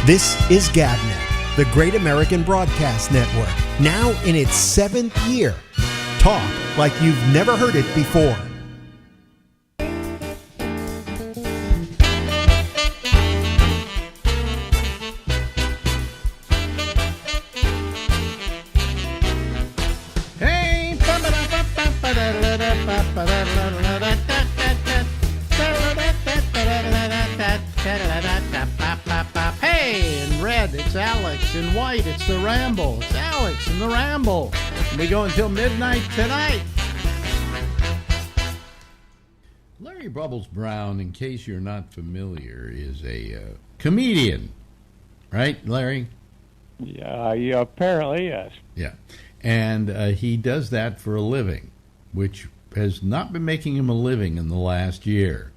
This is GabNet, the Great American Broadcast Network, now in its 7th year. Talk like you've never heard it before. Hey, hey, in red, it's Alex. In white, it's the Ramble. It's Alex and the Ramble. We go until midnight tonight. Larry Bubbles Brown, in case you're not familiar, is a comedian. Right, Larry? Yeah, apparently, yes. Yeah. And he does that for a living, which has not been making him a living in the last year.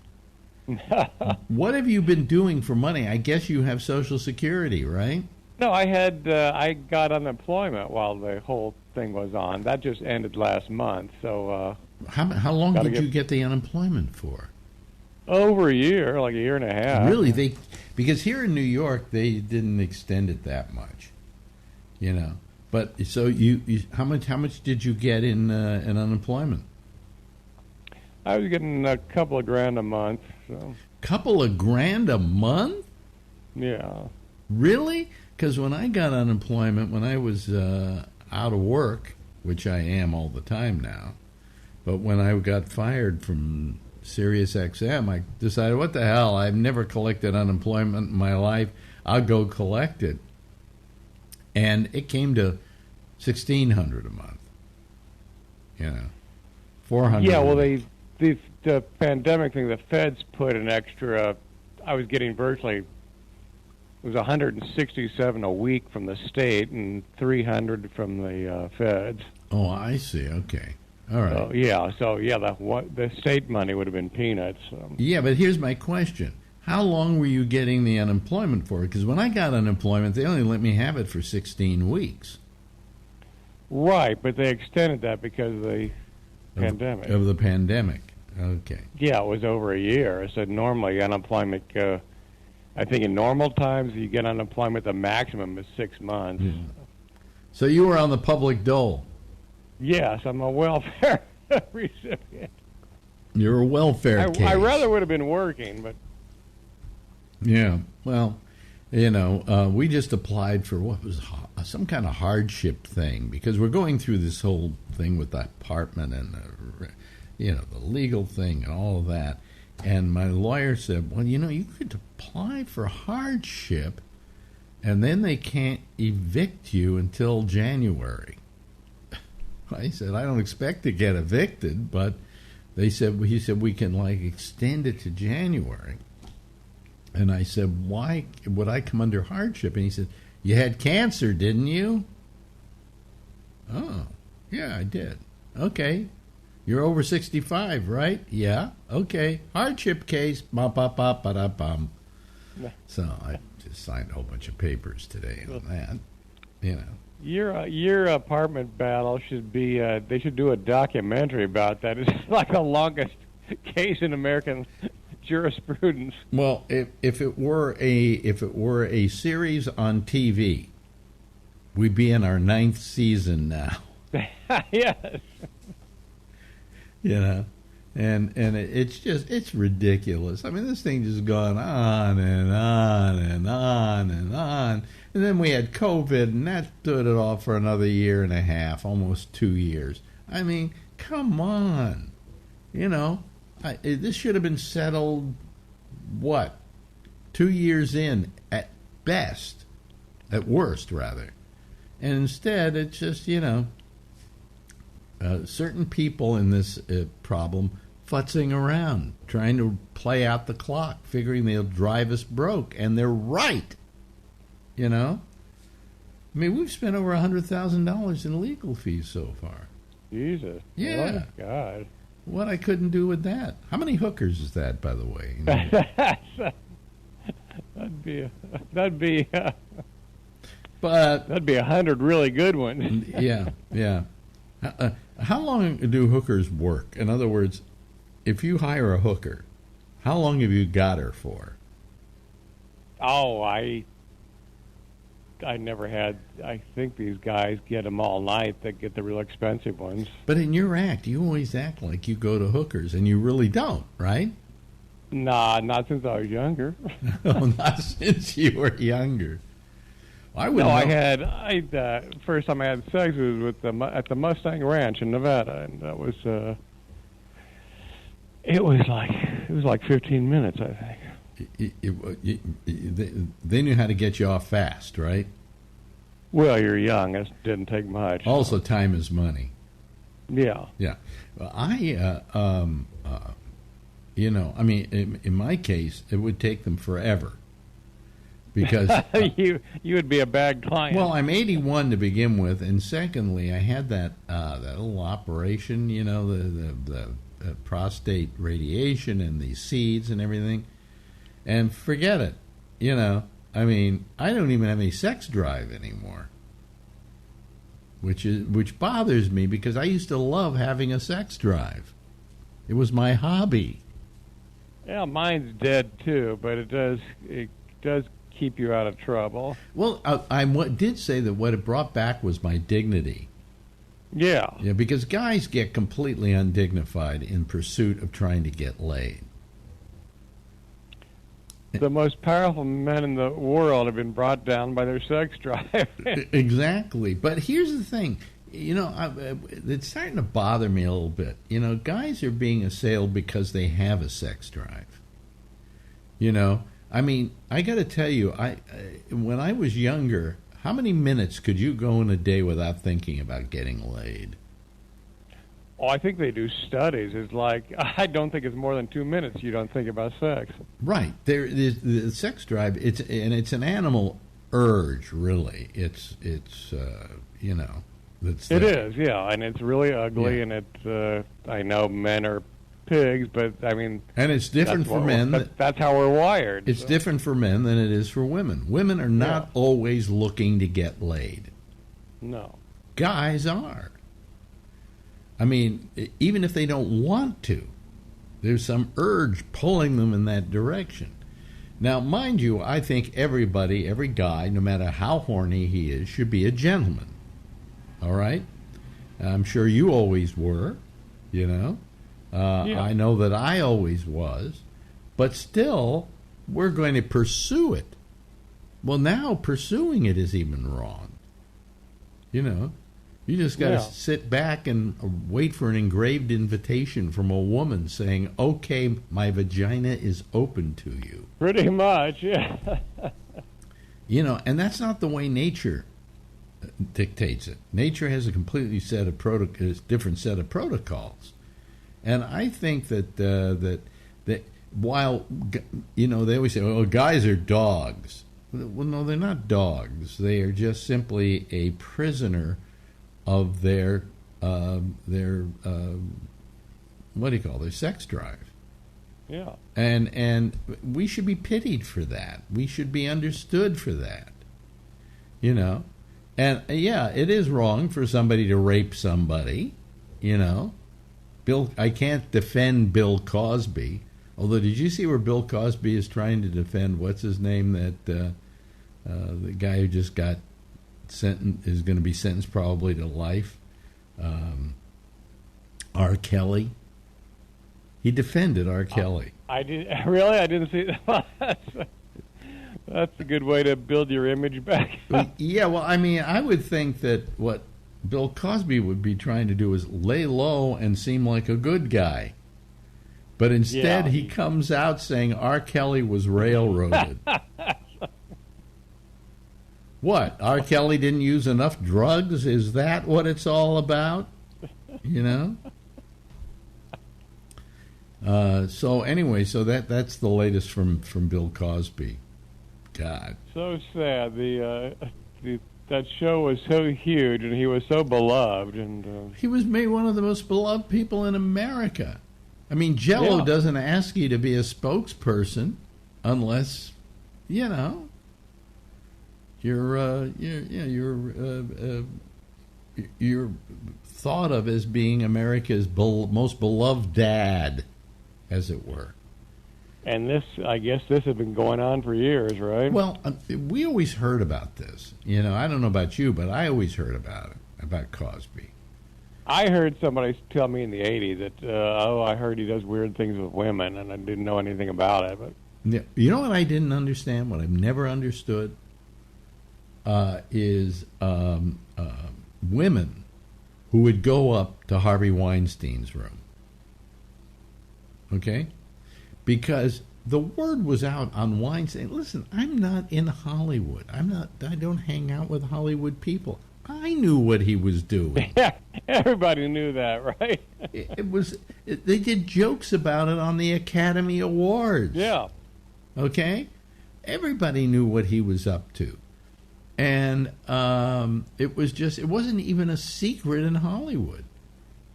What have you been doing for money? I guess you have Social Security, right? No, I got unemployment while the whole thing was on. That just ended last month. So how long did you get the unemployment for? Over a year, like a year and a half. Really? Because here in New York, they didn't extend it that much, you know. But so how much did you get in unemployment? I was getting a couple of grand a month. So. Couple of grand a month? Yeah. Really? Because when I got unemployment, when I was out of work, which I am all the time now, but when I got fired from Sirius XM, I decided, what the hell? I've never collected unemployment in my life. I'll go collect it. And it came to $1,600 a month. You know, $400. Yeah, well, the pandemic thing, the feds put an extra. I was getting virtually. It was 167 a week from the state and 300 from the feds. Oh, I see. Okay, all right. So the state money would have been peanuts. Yeah, but here's my question. How long were you getting the unemployment for? Because when I got unemployment, they only let me have it for 16 weeks. Right, but they extended that because of the pandemic. Of the pandemic. Okay. Yeah, it was over a year. So normally unemployment, I think in normal times you get unemployment, the maximum is 6 months. Yeah. So you were on the public dole? Yes, I'm a welfare recipient. You're a welfare case. I rather would have been working, but... Yeah, well, you know, we just applied for some kind of hardship thing because we're going through this whole thing with the apartment and the legal thing and all of that. And my lawyer said, well, you know, you could apply for hardship and then they can't evict you until January. I said, I don't expect to get evicted, but he said we can extend it to January. And I said, why would I come under hardship? And he said, you had cancer, didn't you? Oh, yeah, I did. Okay. You're over 65, right? Yeah. Okay. Hardship case. Ba-ba-ba-ba-da-bum. So I just signed a whole bunch of papers today on that. You know. Your apartment battle should be, they should do a documentary about that. It's like the longest case in American jurisprudence. Well, if it were a series on TV, we'd be in our 9th season now. Yes. You know, and it's ridiculous. I mean, this thing just gone on and on and on and on. And then we had COVID, and that stood it off for another year and a half, almost 2 years. I mean, come on. You know, this should have been settled, 2 years in at best, at worst, rather. And instead, it's just, you know, certain people in this problem futzing around, trying to play out the clock, figuring they'll drive us broke. And they're right, you know. I mean, we've spent over $100,000 in legal fees so far. Jesus. Yeah. Oh, God. What I couldn't do with that. How many hookers is that, by the way? You know? that'd be but 100 really good ones. Yeah. How long do hookers work? In other words, if you hire a hooker, how long have you got her for? Oh, I never had. I think these guys get them all night. That get the real expensive ones. But in your act, you always act like you go to hookers, and you really don't, right? Nah, not since I was younger. Oh, not since you were younger. I would. No, first time I had sex was at the Mustang Ranch in Nevada, and that was. It was like 15 minutes, I think. They knew how to get you off fast, right? Well, you're young. It didn't take much. Also, time is money. Yeah. Yeah. Well, in my case, it would take them forever. Because you would be a bad client. Well, I'm 81 to begin with, and secondly, I had that little operation, the prostate radiation and the seeds and everything. And forget it, I don't even have any sex drive anymore, which bothers me because I used to love having a sex drive. It was my hobby. Yeah, mine's dead too, but it does keep you out of trouble. Well, I did say that what it brought back was my dignity. Yeah. Yeah, because guys get completely undignified in pursuit of trying to get laid. The most powerful men in the world have been brought down by their sex drive. Exactly. But here's the thing. It's starting to bother me a little bit. Guys are being assailed because they have a sex drive. I got to tell you, when I was younger, how many minutes could you go in a day without thinking about getting laid? Oh, I think they do studies. It's like, I don't think it's more than 2 minutes you don't think about sex. Right. The sex drive, it's an animal urge, really. It's It is, yeah, and it's really ugly, Yeah. and I know men are pigs, but and it's different for men. That's how we're wired. It's different for men than it is for women. Women are not always looking to get laid. No. Guys are. Even if they don't want to, there's some urge pulling them in that direction. Now, mind you, I think every guy, no matter how horny he is, should be a gentleman. All right? I'm sure you always were, Yeah. I know that I always was. But still, we're going to pursue it. Well, now pursuing it is even wrong. You just got to sit back and wait for an engraved invitation from a woman saying, okay, my vagina is open to you. Pretty much, yeah. And that's not the way nature dictates it. Nature has a completely different set of protocols. And I think that while, they always say, oh, guys are dogs. Well, no, they're not dogs. They are just simply a prisoner of their sex drive. Yeah. And we should be pitied for that. We should be understood for that. And it is wrong for somebody to rape somebody. I can't defend Bill Cosby. Although, did you see where Bill Cosby is trying to defend what's his name, that the guy who just got is going to be sentenced probably to life? R. Kelly. He defended R. Kelly. I didn't see that. That's a good way to build your image back. Yeah, well, I would think that what Bill Cosby would be trying to do is lay low and seem like a good guy. But instead, he comes out saying R. Kelly was railroaded. What? R. Kelly didn't use enough drugs? Is that what it's all about? So anyway, that's the latest from Bill Cosby. God. So sad. That show was so huge, and he was so beloved, and he was made one of the most beloved people in America. Jell-O doesn't ask you to be a spokesperson unless, you're thought of as being America's most beloved dad, as it were. And this, I guess, this has been going on for years, right? Well, we always heard about this. I don't know about you, but I always heard about it, about Cosby. I heard somebody tell me in the '80s that, I heard he does weird things with women, and I didn't know anything about it. But you know what I didn't understand? What I've never understood is women who would go up to Harvey Weinstein's room. Okay? Because the word was out on Weinstein. Listen, I'm not in Hollywood. I don't hang out with Hollywood people. I knew what he was doing. yeah, everybody knew that, right? They did jokes about it on the Academy Awards. Yeah. Okay? Everybody knew what he was up to. And it wasn't even a secret in Hollywood.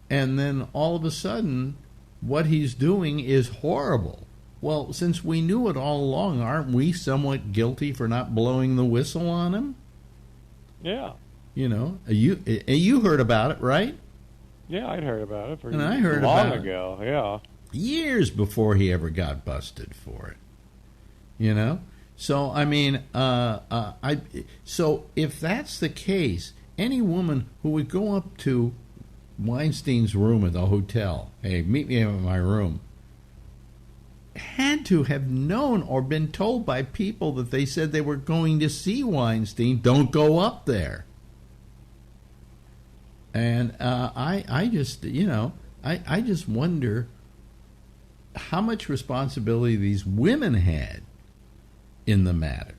And then all of a sudden, what he's doing is horrible. Well, since we knew it all along, aren't we somewhat guilty for not blowing the whistle on him? Yeah. You heard about it, right? Yeah, I'd heard about it I heard long about ago. Yeah. Years before he ever got busted for it. So I mean, so if that's the case, any woman who would go up to Weinstein's room at the hotel, hey, meet me in my room, had to have known or been told by people that they said they were going to see Weinstein, don't go up there. And I just wonder how much responsibility these women had in the matter,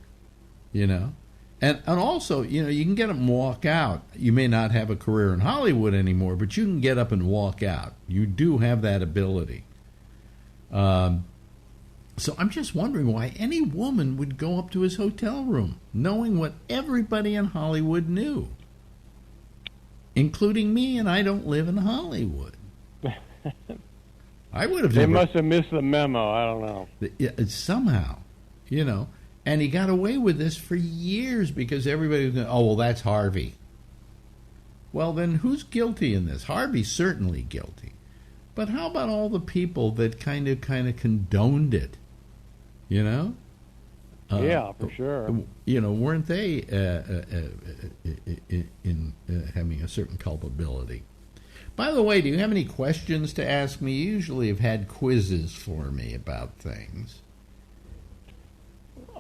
And also, you can get up and walk out. You may not have a career in Hollywood anymore, but you can get up and walk out. You do have that ability. So I'm just wondering why any woman would go up to his hotel room, knowing what everybody in Hollywood knew, including me, and I don't live in Hollywood. I would have. They must have missed the memo. I don't know. Somehow, And he got away with this for years because everybody was going, oh, well, that's Harvey. Well, then who's guilty in this? Harvey's certainly guilty. But how about all the people that kind of condoned it? Yeah, for sure. Weren't they in having a certain culpability? By the way, do you have any questions to ask me? You usually have had quizzes for me about things.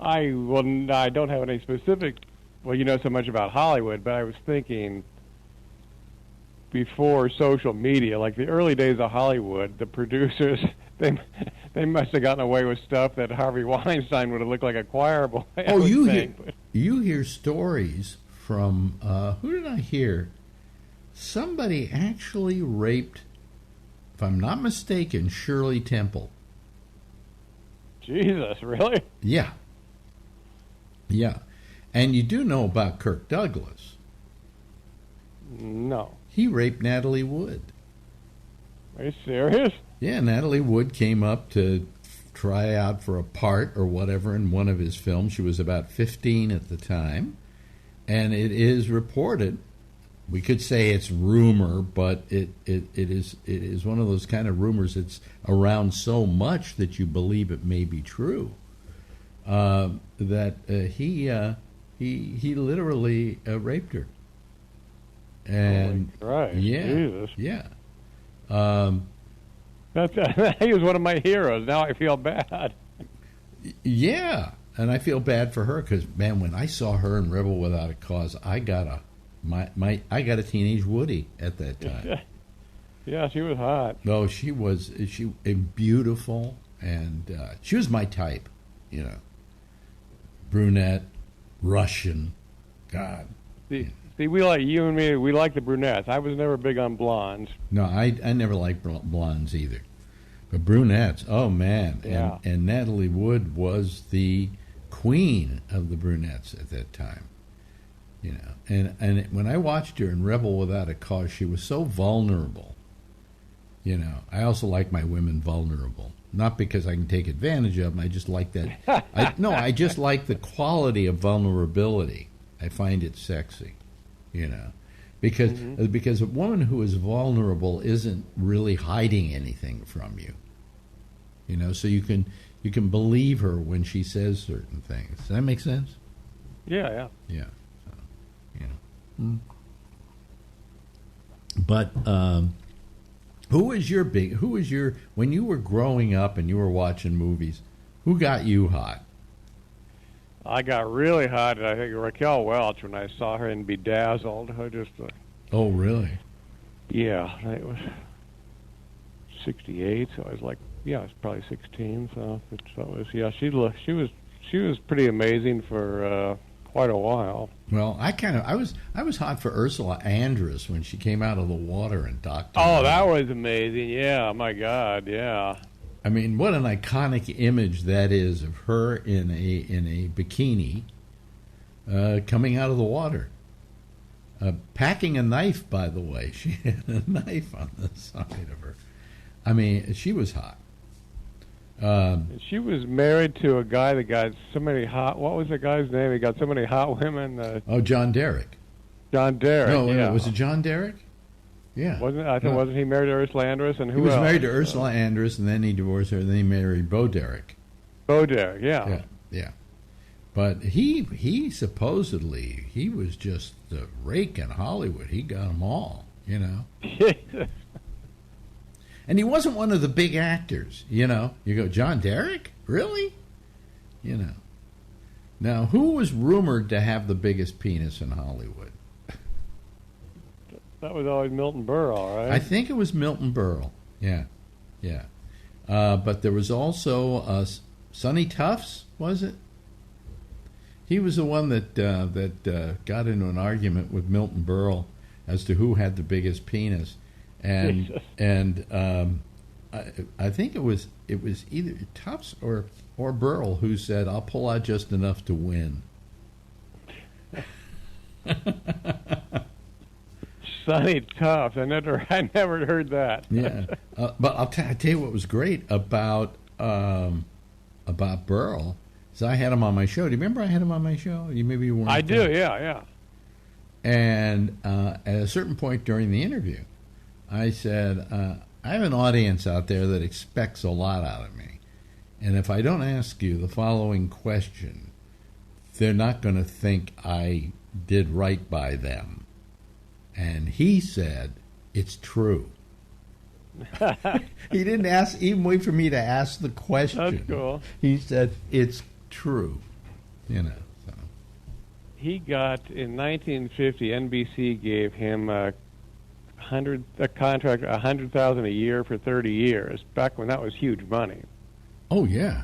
I don't have any specific. Well, you know so much about Hollywood, but I was thinking before social media, like the early days of Hollywood, the producers they must have gotten away with stuff that Harvey Weinstein would have looked like a choir boy. Oh, you hear stories from who did I hear? Somebody actually raped, if I'm not mistaken, Shirley Temple. Jesus, really? Yeah. Yeah. And you do know about Kirk Douglas. No. He raped Natalie Wood. Are you serious? Yeah, Natalie Wood came up to try out for a part or whatever in one of his films. She was about 15 at the time. And it is reported, we could say it's rumor, but it is one of those kind of rumors that's around so much that you believe it may be true. That he literally raped her. And right, yeah, Jesus. Yeah. He was one of my heroes. Now I feel bad. Yeah, and I feel bad for her because, man, when I saw her in Rebel Without a Cause, I got a teenage Woody at that time. Yeah, she was hot. No, she was beautiful, and she was my type, brunette, Russian, God. See, we like you and me. We like the brunettes. I was never big on blondes. No, I never liked blondes either, but brunettes. Oh man, yeah. And Natalie Wood was the queen of the brunettes at that time. And when I watched her in Rebel Without a Cause, she was so vulnerable. I also like my women vulnerable. Not because I can take advantage of them. I just like that. I just like the quality of vulnerability. I find it sexy, because a woman who is vulnerable isn't really hiding anything from you. So you can You can believe her when she says certain things. Does that make sense? Yeah. Yeah. So, you know. But who was your when you were growing up and you were watching movies, who got you hot? I got really hot, I think, Raquel Welch when I saw her in Bedazzled. I just, Oh, really? yeah, it was 68, so I was like, yeah, I was probably 16. So it was, yeah, she was pretty amazing for quite a while. Well, I was hot for Ursula Andress when she came out of the water in Doctor. Oh, that was amazing! Yeah, my God, yeah. I mean, what an iconic image that is of her in a bikini coming out of the water. Packing a knife, by the way. She had a knife on the side of her. I mean, she was hot. She was married to a guy that got so many hot... What was the guy's name? He got so many hot women. John Derek. John Derek, No, was it John Derek? Yeah. Wasn't he married to Ursula Andress? And who He was else? married to Ursula Andress, and then he divorced her, and then he married Bo Derek. Bo Derek, yeah. Yeah. But he supposedly, he was just the rake in Hollywood. He got them all, you know. And he wasn't one of the big actors, you know. You go, John Derek? Really? You know. Now, who was rumored to have the biggest penis in Hollywood? That was always Milton Berle, right? I think it was Milton Berle. Yeah. But there was also Sonny Tufts, was it? He was the one that got into an argument with Milton Berle as to who had the biggest penis. And I think it was either Tufts or Burl who said, "I'll pull out just enough to win." Sonny Tufts, I never heard that. Yeah, but I'll tell you what was great about Burl is I had him on my show. Do you remember I had him on my show? Maybe you weren't. I do. Yeah. And at a certain point during the interview, I said, I have an audience out there that expects a lot out of me. And if I don't ask you the following question, they're not going to think I did right by them. And he said, it's true. He didn't even wait for me to ask the question. That's cool. He said, it's true. You know. So. He got, in 1950, NBC gave him a contract, $100,000 a year for 30 years. Back when that was huge money. Oh yeah,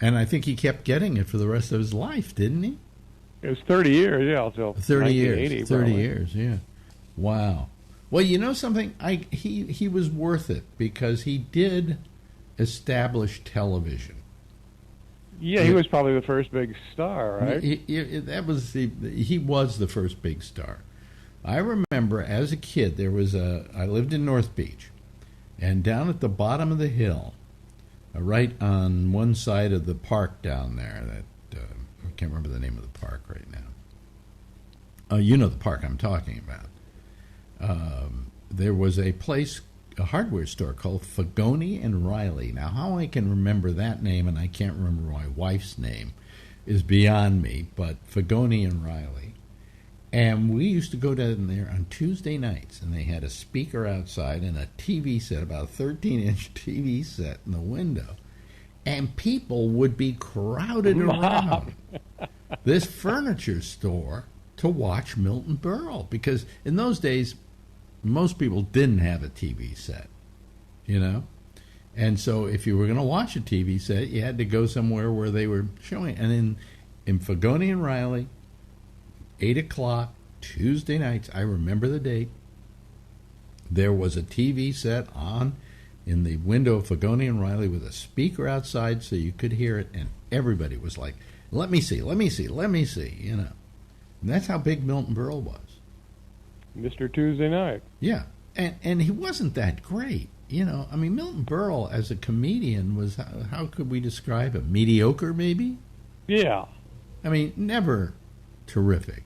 and I think he kept getting it for the rest of his life, didn't he? It was 30 years, yeah, until 30 years. 30 years, yeah. Wow. Well, you know something? He was worth it because he did establish television. Yeah, he was probably the first big star, right? He was the first big star. I remember as a kid, I lived in North Beach, and down at the bottom of the hill, right on one side of the park down there, I can't remember the name of the park right now. You know the park I'm talking about. There was a hardware store called Fagoni and Riley. Now, how I can remember that name and I can't remember my wife's name is beyond me, but Fagoni and Riley. And we used to go down there on Tuesday nights, and they had a speaker outside and a TV set, about a 13-inch TV set in the window. And people would be crowded around this furniture store to watch Milton Berle. Because in those days, most people didn't have a TV set, you know? And so if you were going to watch a TV set, you had to go somewhere where they were showing. And in Fagoni and Riley, 8 o'clock, Tuesday nights, I remember the date, there was a TV set on in the window of Fagoni and Riley with a speaker outside so you could hear it, and everybody was like, let me see, you know. And that's how big Milton Berle was. Mr. Tuesday Night. Yeah, and he wasn't that great, you know. I mean, Milton Berle as a comedian was, how could we describe him? Mediocre, maybe? Yeah. I mean, never terrific.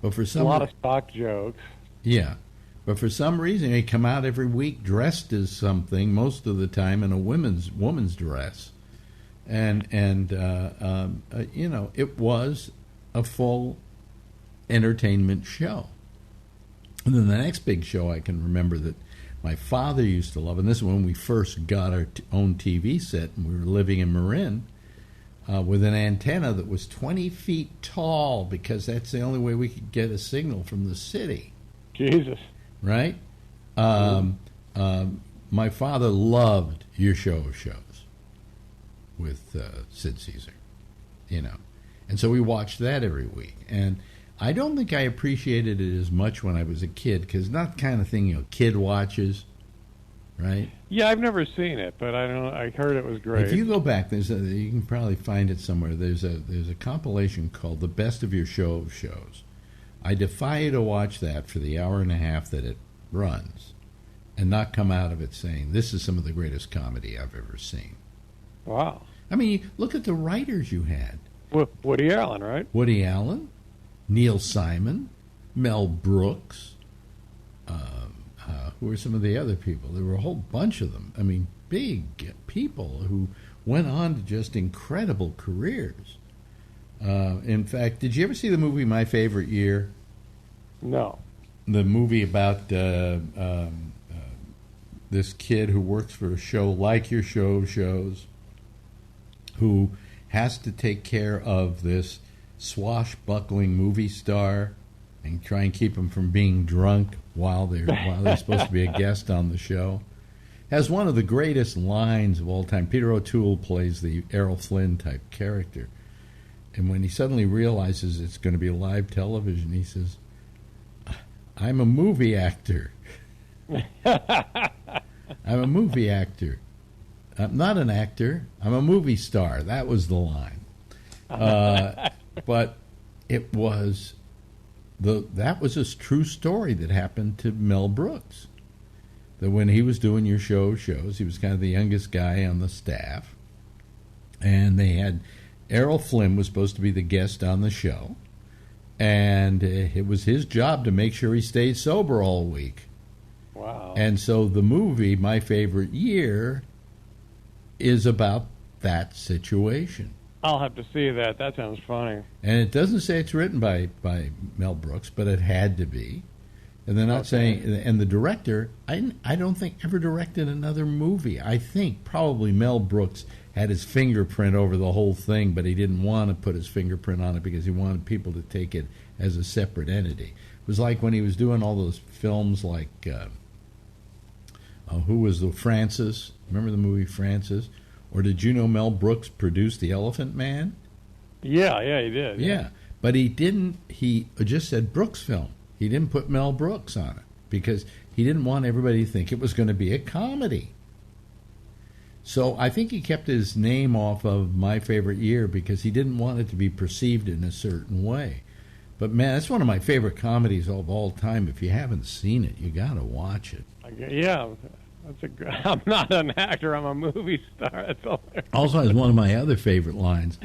But for some a lot of stock jokes. Yeah. But for some reason, he'd come out every week dressed as something, most of the time in a woman's dress. and it was a full entertainment show. And then the next big show I can remember that my father used to love, and this is when we first got our own TV set, and we were living in Marin, with an antenna that was 20 feet tall, because that's the only way we could get a signal from the city. Jesus. Right? My father loved Your Show of Shows with Sid Caesar, And so we watched that every week. And I don't think I appreciated it as much when I was a kid, because not the kind of thing kid watches, right? Yeah, I've never seen it, but I heard it was great. If you go back, you can probably find it somewhere. There's a compilation called "The Best of Your Show of Shows." I defy you to watch that for the hour and a half that it runs, and not come out of it saying this is some of the greatest comedy I've ever seen. Wow. I mean, look at the writers you had. Woody Allen, right? Woody Allen, Neil Simon, Mel Brooks. Who were some of the other people? There were a whole bunch of them. I mean, big people who went on to just incredible careers. In fact, did you ever see the movie My Favorite Year? No. The movie about this kid who works for a show like Your Show of Shows, who has to take care of this swashbuckling movie star and try and keep him from being drunk while they're supposed to be a guest on the show. Has one of the greatest lines of all time. Peter O'Toole plays the Errol Flynn type character. And when he suddenly realizes it's going to be live television, he says, "I'm a movie actor." I'm a movie actor. I'm not an actor. I'm a movie star. That was the line. But it was that was a true story that happened to Mel Brooks. That when he was doing Your Show of Shows, he was kind of the youngest guy on the staff, and they had Errol Flynn was supposed to be the guest on the show, and it was his job to make sure he stayed sober all week. Wow. And so the movie, My Favorite Year, is about that situation. I'll have to see that. That sounds funny. And it doesn't say it's written by Mel Brooks, but it had to be. And they're not saying, and the director, I don't think ever directed another movie. I think probably Mel Brooks had his fingerprint over the whole thing, but he didn't want to put his fingerprint on it because he wanted people to take it as a separate entity. It was like when he was doing all those films like, who was the Francis? Remember the movie Francis? Or did you know Mel Brooks produced The Elephant Man? Yeah, he did. Yeah, but he didn't. He just said Brooks film. He didn't put Mel Brooks on it because he didn't want everybody to think it was going to be a comedy. So I think he kept his name off of My Favorite Year because he didn't want it to be perceived in a certain way. But man, that's one of my favorite comedies of all time. If you haven't seen it, you got to watch it. Yeah. I'm not an actor. I'm a movie star. That's all. Also has one of my other favorite lines.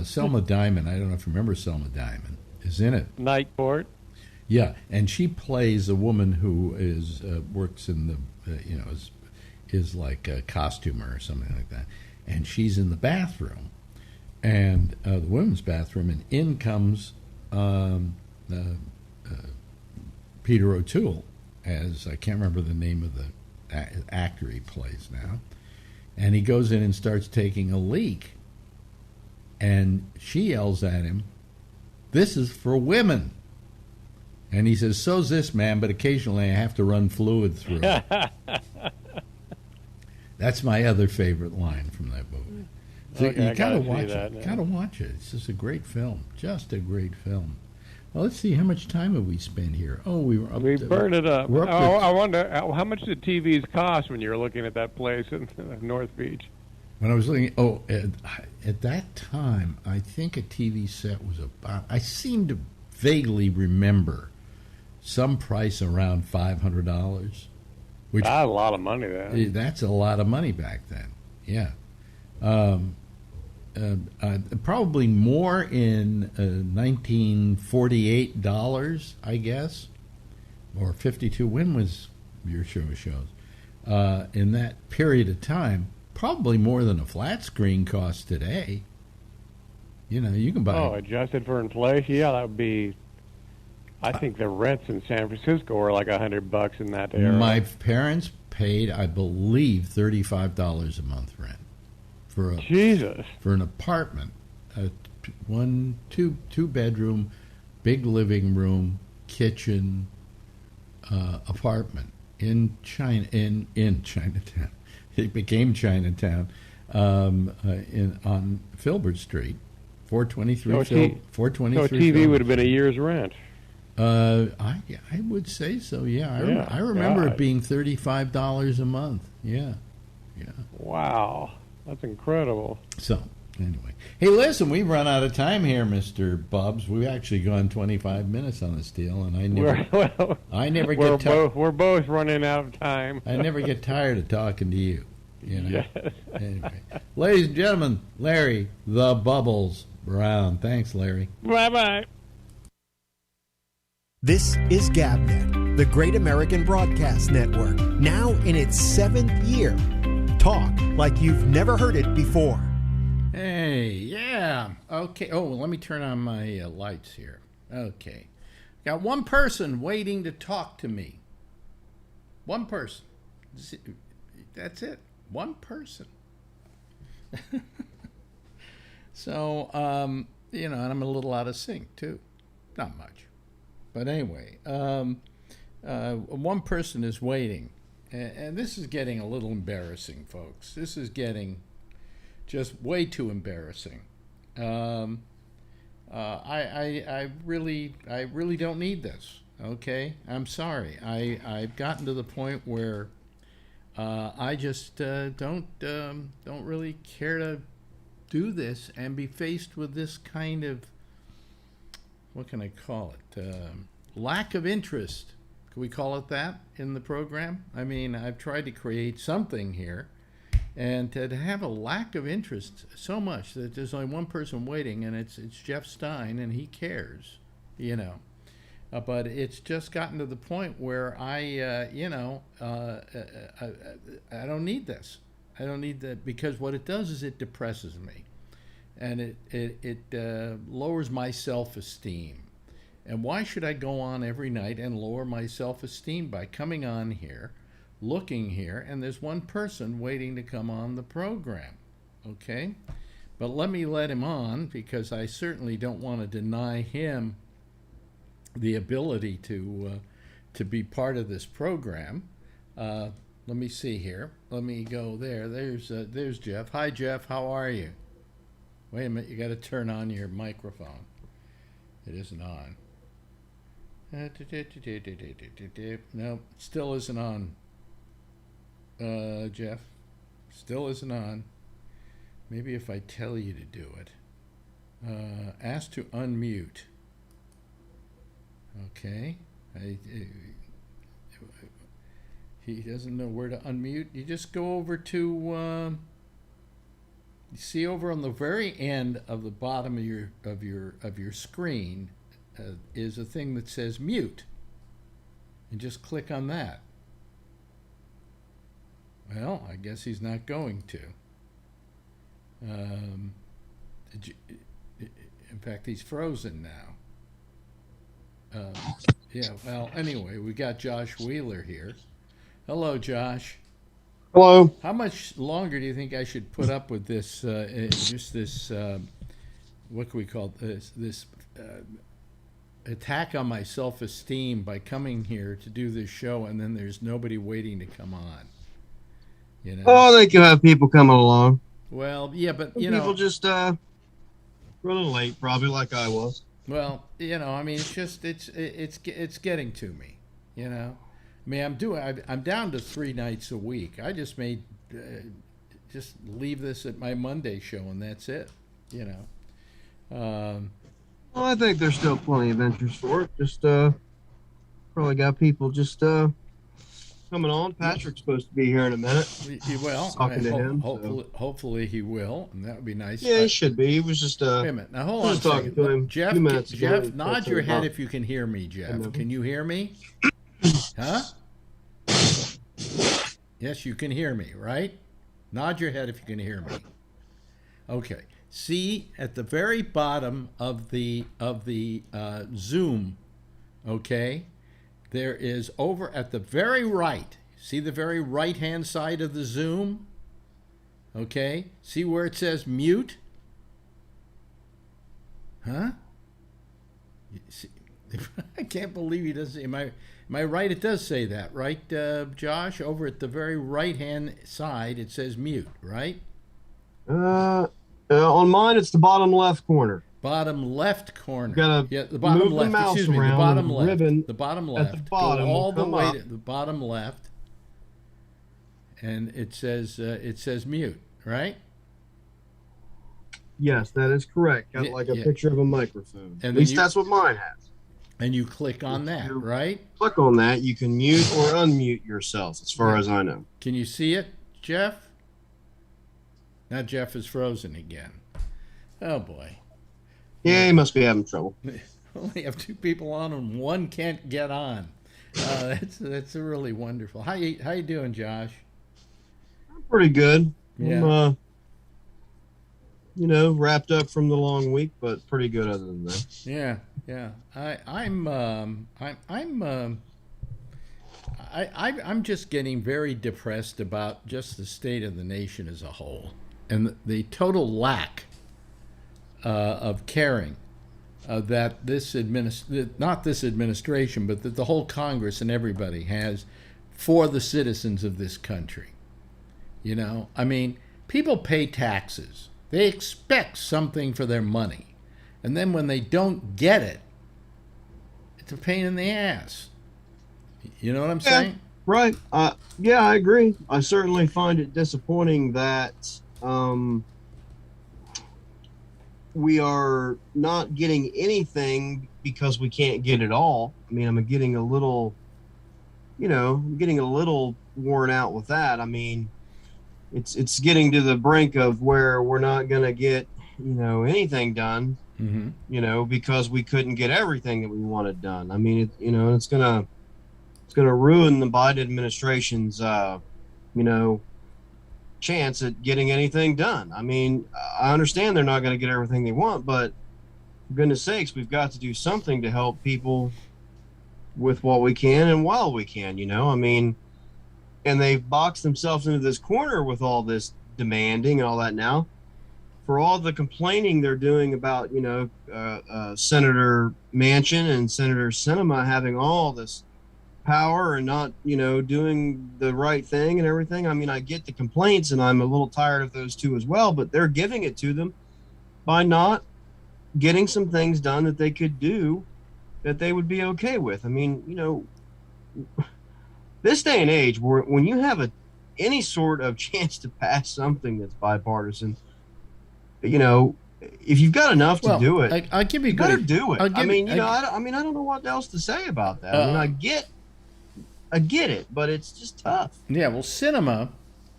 Selma Diamond, I don't know if you remember Selma Diamond, is in it. Night Court. Yeah, and she plays a woman who is works in the is like a costumer or something like that, and she's in the bathroom, and the women's bathroom, and in comes Peter O'Toole as I can't remember the name of the actor he plays now, and he goes in and starts taking a leak, and she yells at him, "This is for women." And he says, "So's this, man, but occasionally I have to run fluid through it." That's my other favorite line from that movie. So okay, you gotta watch that, it. Gotta watch it. It's just a great film. Just a great film. Well, let's see, how much time have we spent here? Oh, we burned it up. We're up I wonder how much did TVs cost when you were looking at that place in North Beach? When I was looking, at that time, I think a TV set was about. I seem to vaguely remember some price around $500, which that's a lot of money then. That's a lot of money back then. Yeah, probably more in $1948, I guess, or 52. When was Your Show of Shows? In that period of time, probably more than a flat screen costs today. You know, you can buy. Oh, adjusted for inflation, yeah, that would be. I think the rents in San Francisco are like $100 in that area. My parents paid, I believe, $35 a month rent for a Jesus. for an apartment, a two bedroom, big living room, kitchen, apartment in Chinatown. It became Chinatown on Filbert Street, 423. 423. So TV would have been a year's rent. I would say so. Yeah, I remember God. it being $35 a month. Yeah. Wow, that's incredible. So anyway, hey, listen, we've run out of time here, Mr. Bubs. We've actually gone 25 minutes on this deal, and I never get tired. We're both running out of time. I never get tired of talking to you. You know. Yes. Anyway, ladies and gentlemen, Larry the Bubbles Brown. Thanks, Larry. Bye-bye. This is GabNet, the Great American Broadcast Network, now in its 7th year. Talk like you've never heard it before. Hey, yeah. Okay. Oh, well, let me turn on my lights here. Okay. Got one person waiting to talk to me. One person. That's it. One person. So, and I'm a little out of sync, too. Not much. But anyway, one person is waiting. And this is getting a little embarrassing, folks. This is getting just way too embarrassing. I really don't need this. Okay, I'm sorry. I've gotten to the point where I just don't really care to do this and be faced with this kind of, what can I call it? Lack of interest. Can we call it that in the program? I mean, I've tried to create something here, and to have a lack of interest so much that there's only one person waiting, and it's Jeff Stein, and he cares, but it's just gotten to the point where I don't need this. I don't need that, because what it does is it depresses me, and it lowers my self-esteem. And why should I go on every night and lower my self-esteem by coming on here, looking here, and there's one person waiting to come on the program, okay? But let him on, because I certainly don't want to deny him the ability to be part of this program. Let me see here. Let me go there. There's Jeff. Hi, Jeff. How are you? Wait a minute. You got to turn on your microphone. It isn't on. No, still isn't on. Jeff, still isn't on. Maybe if I tell you to do it. Ask to unmute. Okay. He doesn't know where to unmute. You just go over to. You see over on the very end of the bottom of your screen. Is a thing that says mute, and just click on that. Well, I guess he's not going to. In fact, he's frozen now. Yeah, well, anyway, we got Josh Wheeler here. Hello, Josh. Hello. How much longer do you think I should put up with this, what can we call this attack on my self-esteem by coming here to do this show, and then there's nobody waiting to come on? Oh, I think you'll have people coming along. Well, yeah, but people just running late, probably like I was. Well, I mean, it's just it's getting to me. I mean, I'm down to 3 nights a week. I just made just leave this at my Monday show, and that's it. Well, I think there's still plenty of interest for it. Just probably got people just coming on. Patrick's supposed to be here in a minute. Well, talking to him. Hopefully he will, and that would be nice. Yeah, he should be. He was just wait a minute. Now hold on a talking to him. Jeff, nod your head if you can hear me, Jeff. Can you hear me? Huh? Yes, you can hear me, right? Nod your head if you can hear me. Okay. See at the very bottom of the Zoom, okay, there is over at the very right. See the very right-hand side of the Zoom? Okay. See where it says mute? Huh? See, I can't believe he doesn't. Am I right? It does say that, right, Josh? Over at the very right-hand side, it says mute, right? On mine, it's the bottom left corner. Bottom left corner. The bottom left. The mouse Excuse me. The around bottom and left. ribbon The bottom left. at the bottom Go all the will way come to the bottom left, and it says mute, right? Yes, that is correct. Got like a picture of a microphone. At least that's what mine has. And you click on that, right? Click on that. You can mute or unmute yourself, as far as I know. Can you see it, Jeff? Now Jeff is frozen again. Oh boy. Yeah, he must be having trouble. We only have two people on and one can't get on. That's really wonderful. How you doing, Josh? I'm pretty good. Yeah. I'm, wrapped up from the long week, but pretty good other than that. Yeah. I'm just getting very depressed about just the state of the nation as a whole, and the total lack of caring that not this administration, but that the whole Congress and everybody has for the citizens of this country. I mean, people pay taxes. They expect something for their money. And then when they don't get it, it's a pain in the ass. You know what I'm saying? Right. Yeah, I agree. I certainly find it disappointing that we are not getting anything because we can't get it all. I mean, I'm getting a little worn out with that. I mean, it's getting to the brink of where we're not going to get, anything done, because we couldn't get everything that we wanted done. I mean, it's going to ruin the Biden administration's, chance at getting anything done. I mean, I understand they're not going to get everything they want, but for goodness sakes, we've got to do something to help people with what we can and while we can, I mean, and they've boxed themselves into this corner with all this demanding and all that now. For all the complaining they're doing about, Senator Manchin and Senator Sinema having all this power and not, doing the right thing and everything. I mean, I get the complaints and I'm a little tired of those two as well, but they're giving it to them by not getting some things done that they could do that they would be okay with. I mean, this day and age, when you have any sort of chance to pass something that's bipartisan, if you've got enough to do it, I'll give you better do it. I don't know what else to say about that. I get it, but it's just tough. Yeah, well, Sinema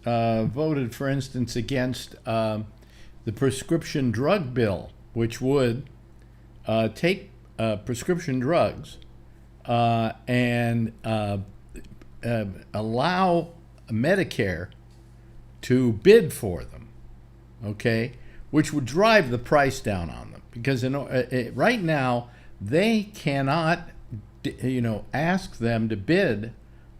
voted, for instance, against the prescription drug bill, which would take prescription drugs and allow Medicare to bid for them, okay, which would drive the price down on them. Because right now, they cannot, ask them to bid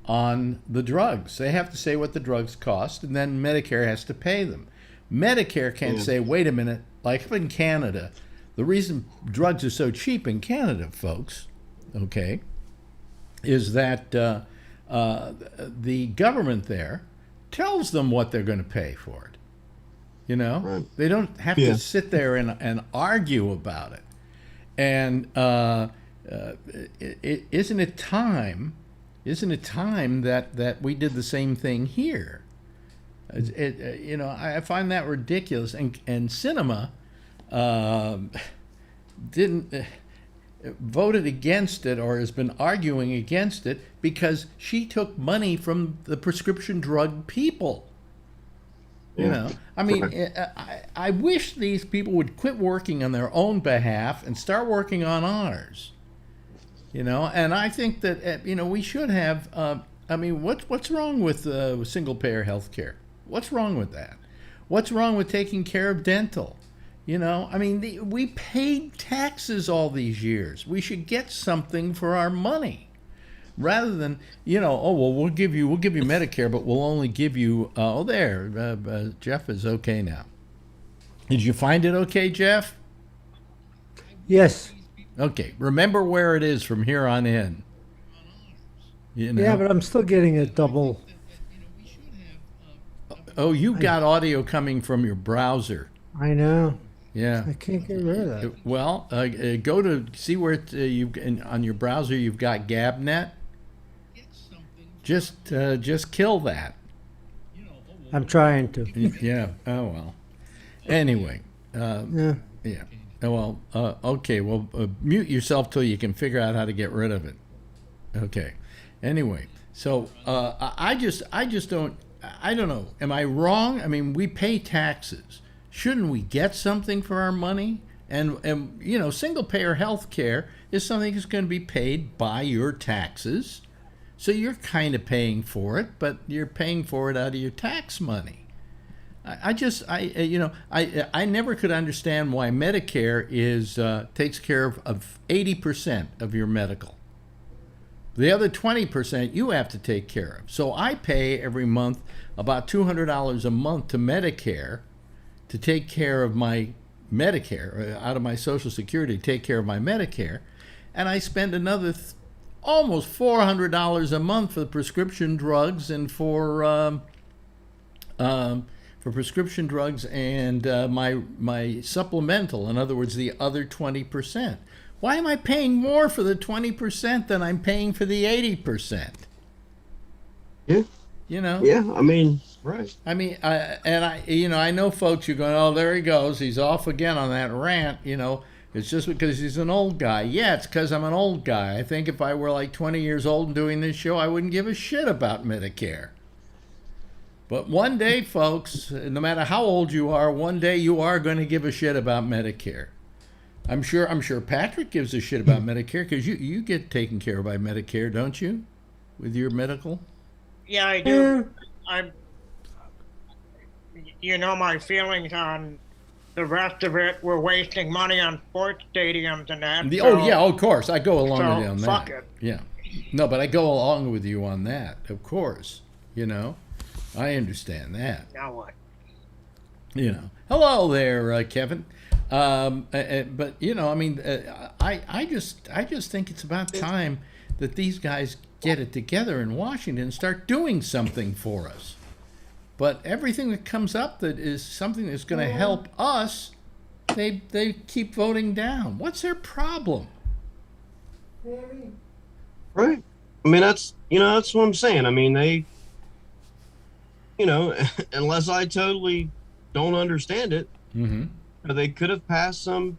on the drugs. They have to say what the drugs cost, and then Medicare has to pay them. Medicare can't say, wait a minute, like up in Canada, the reason drugs are so cheap in Canada, folks, okay, is that the government there tells them what they're going to pay for it. Right. They don't have to sit there and argue about it. And isn't it time that we did the same thing here? I find that ridiculous. And Sinema voted against it, or has been arguing against it, because she took money from the prescription drug people. I wish these people would quit working on their own behalf and start working on ours. And I think that we should have. What's wrong with single payer health care? What's wrong with that? What's wrong with taking care of dental? You know, I mean, we paid taxes all these years. We should get something for our money, rather than, you know, oh well, we'll give you Medicare, but we'll only give you. Jeff is okay now. Did you find it okay, Jeff? Yes. Okay. Remember where it is from here on in. You know? Yeah, but I'm still getting a double. Oh, you got audio coming from your browser. I know. Yeah. I can't get rid of that. Well, go to see where on your browser you've got GabNet. Just kill that. I'm trying to. Yeah. Oh well. Anyway. Yeah. Yeah. Oh, well. Okay. Well, mute yourself till you can figure out how to get rid of it. Okay. Anyway, so I just don't. I don't know. Am I wrong? I mean, we pay taxes. Shouldn't we get something for our money? And you know, single payer health care is something that's going to be paid by your taxes. So you're kind of paying for it, but you're paying for it out of your tax money. I never could understand why Medicare takes care of 80% of your medical. The other 20% you have to take care of. So I pay every month about $200 a month to Medicare to take care of my Medicare, out of my Social Security to take care of my Medicare, and I spend another almost $400 a month for prescription drugs and for prescription drugs and my supplemental. In other words, the other 20%. Why am I paying more for the 20% than I'm paying for the 80%? Yeah. You know? Yeah, I mean, right. I mean, I know folks, you're going, oh, there he goes. He's off again on that rant, you know. It's just because he's an old guy. Yeah, it's because I'm an old guy. I think if I were like 20 years old and doing this show, I wouldn't give a shit about Medicare. But one day, folks, no matter how old you are, one day you are going to give a shit about Medicare. I'm sure Patrick gives a shit about Medicare because you get taken care of by Medicare, don't you? With your medical? Yeah, I do. You know my feelings on the rest of it. We're wasting money on sports stadiums and that. Of course. I go along with you on that. Fuck it. Yeah. No, but I go along with you on that, of course. You know, I understand that. Now what? You know. Hello there, Kevin. But you know, I mean, I just think it's about time that these guys get it together in Washington and start doing something for us. But everything that comes up that is something that's going to help us, they keep voting down. What's their problem? Right. I mean, that's what I'm saying. I mean, they, unless I totally don't understand it, they could have passed some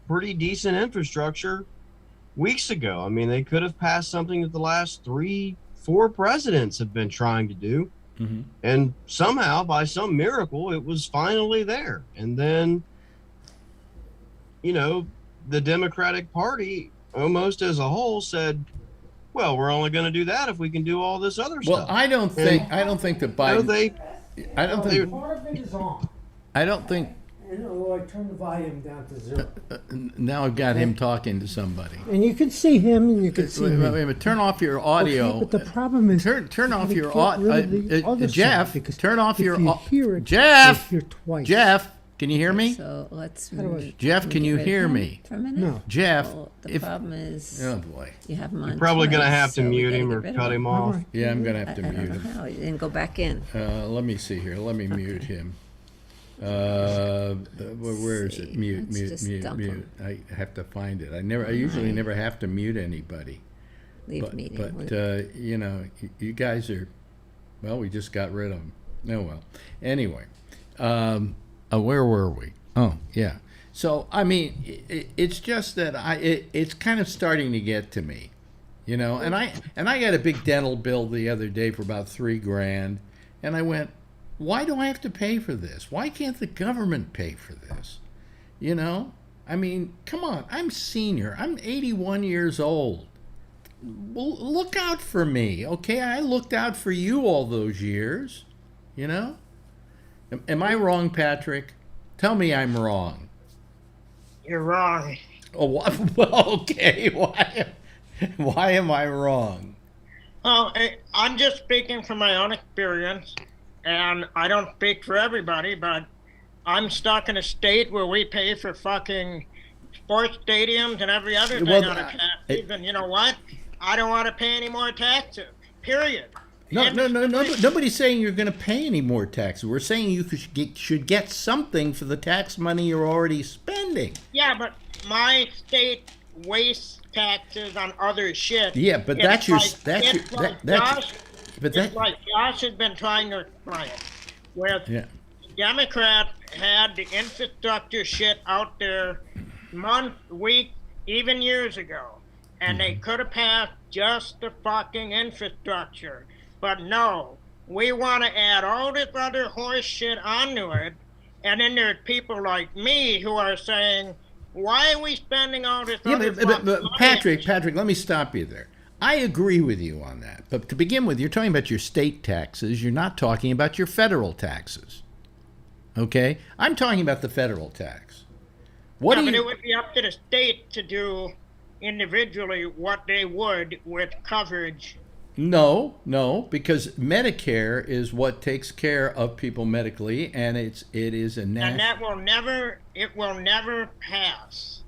pretty decent infrastructure weeks ago. I mean, they could have passed something that the last 3-4 presidents have been trying to do. And somehow, by some miracle, it was finally there. And then, the Democratic Party, almost as a whole, said, well, we're only going to do that if we can do all this other stuff. Well, I don't think that Biden. I don't think. I turned the volume down to 0. Now I've got him talking to somebody. And you can see him, and you can see me. Wait a minute, turn off your audio. Okay, but the problem is... Turn off your audio. Jeff, turn off your... Jeff! Jeff, can you hear me? So let's... Jeff, can you hear me? For a minute? No. Jeff, well, the problem is... Oh, boy. You have him on You're probably going to twice, have to so we mute gotta him get or rid of cut him off. Yeah, I'm going to have to I mute don't know him. how. He didn't go back in. Let me see here. Let me mute him. Where is it? Mute. I have to find it. I usually never have to mute anybody. Leave meeting. But you guys are, well, we just got rid of them. Oh well. Anyway, where were we? Oh yeah. So I mean, it's just that it's kind of starting to get to me, and I got a big dental bill the other day for about $3,000, and I went, why do I have to pay for this? Why can't the government pay for this? I mean, come on. I'm senior. I'm 81 years old. Well, look out for me, okay? I looked out for you all those years, Am I wrong, Patrick? Tell me I'm wrong. You're wrong. Oh, well, okay. Why am I wrong? Oh, I'm just speaking from my own experience, and I don't speak for everybody, but I'm stuck in a state where we pay for fucking sports stadiums and every other thing Well, on a taxes, and you know what? I don't want to pay any more taxes, period. No, nobody's saying you're going to pay any more taxes. We're saying you should get something for the tax money you're already spending. Yeah, but my state wastes taxes on other shit. Yeah, but It's like Josh has been trying to explain. Where Democrats had the infrastructure shit out there months, weeks, even years ago. And they could have passed just the fucking infrastructure. But no, we want to add all this other horse shit onto it. And then there's people like me who are saying, why are we spending all this other but money? Patrick, let me stop you there. I agree with you on that. But to begin with, you're talking about your state taxes. You're not talking about your federal taxes. Okay? I'm talking about the federal tax. But it would be up to the state to do individually what they would with coverage. No, because Medicare is what takes care of people medically, and it is a national. And it will never pass.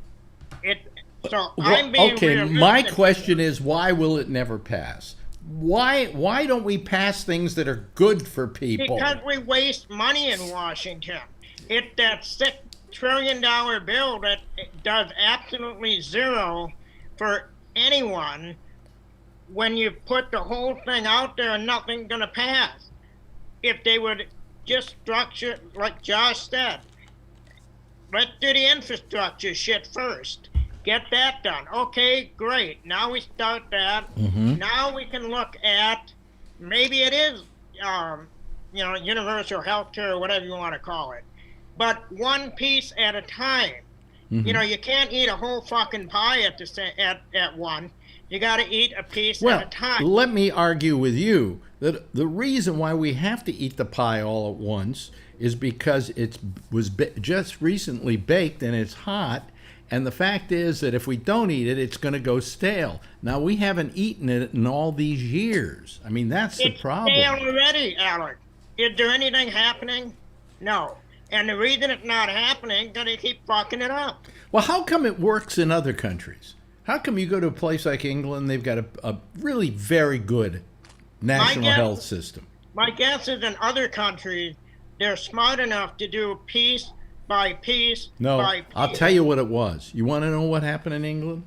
My question is, why will it never pass? Why don't we pass things that are good for people? Because we waste money in Washington. It's that $6 trillion bill that does absolutely zero for anyone. When you put the whole thing out there, nothing's going to pass. If they would just structure, like Josh said, let's do the infrastructure shit first. Get that done. Okay, great. Now we start that. Mm-hmm. Now we can look at, maybe it is, universal health care or whatever you want to call it. But one piece at a time. Mm-hmm. You can't eat a whole fucking pie at one. You got to eat a piece at a time. Let me argue with you that the reason why we have to eat the pie all at once is because it was just recently baked and it's hot. And the fact is that if we don't eat it, it's going to go stale. Now, we haven't eaten it in all these years. I mean, that's the problem. It's stale already, Alec. Is there anything happening? No. And the reason it's not happening is that they keep fucking it up. Well, how come it works in other countries? How come you go to a place like England, they've got a really very good national health system? My guess is in other countries, they're smart enough to do piece by piece by piece. I'll tell you what it was. You want to know what happened in England?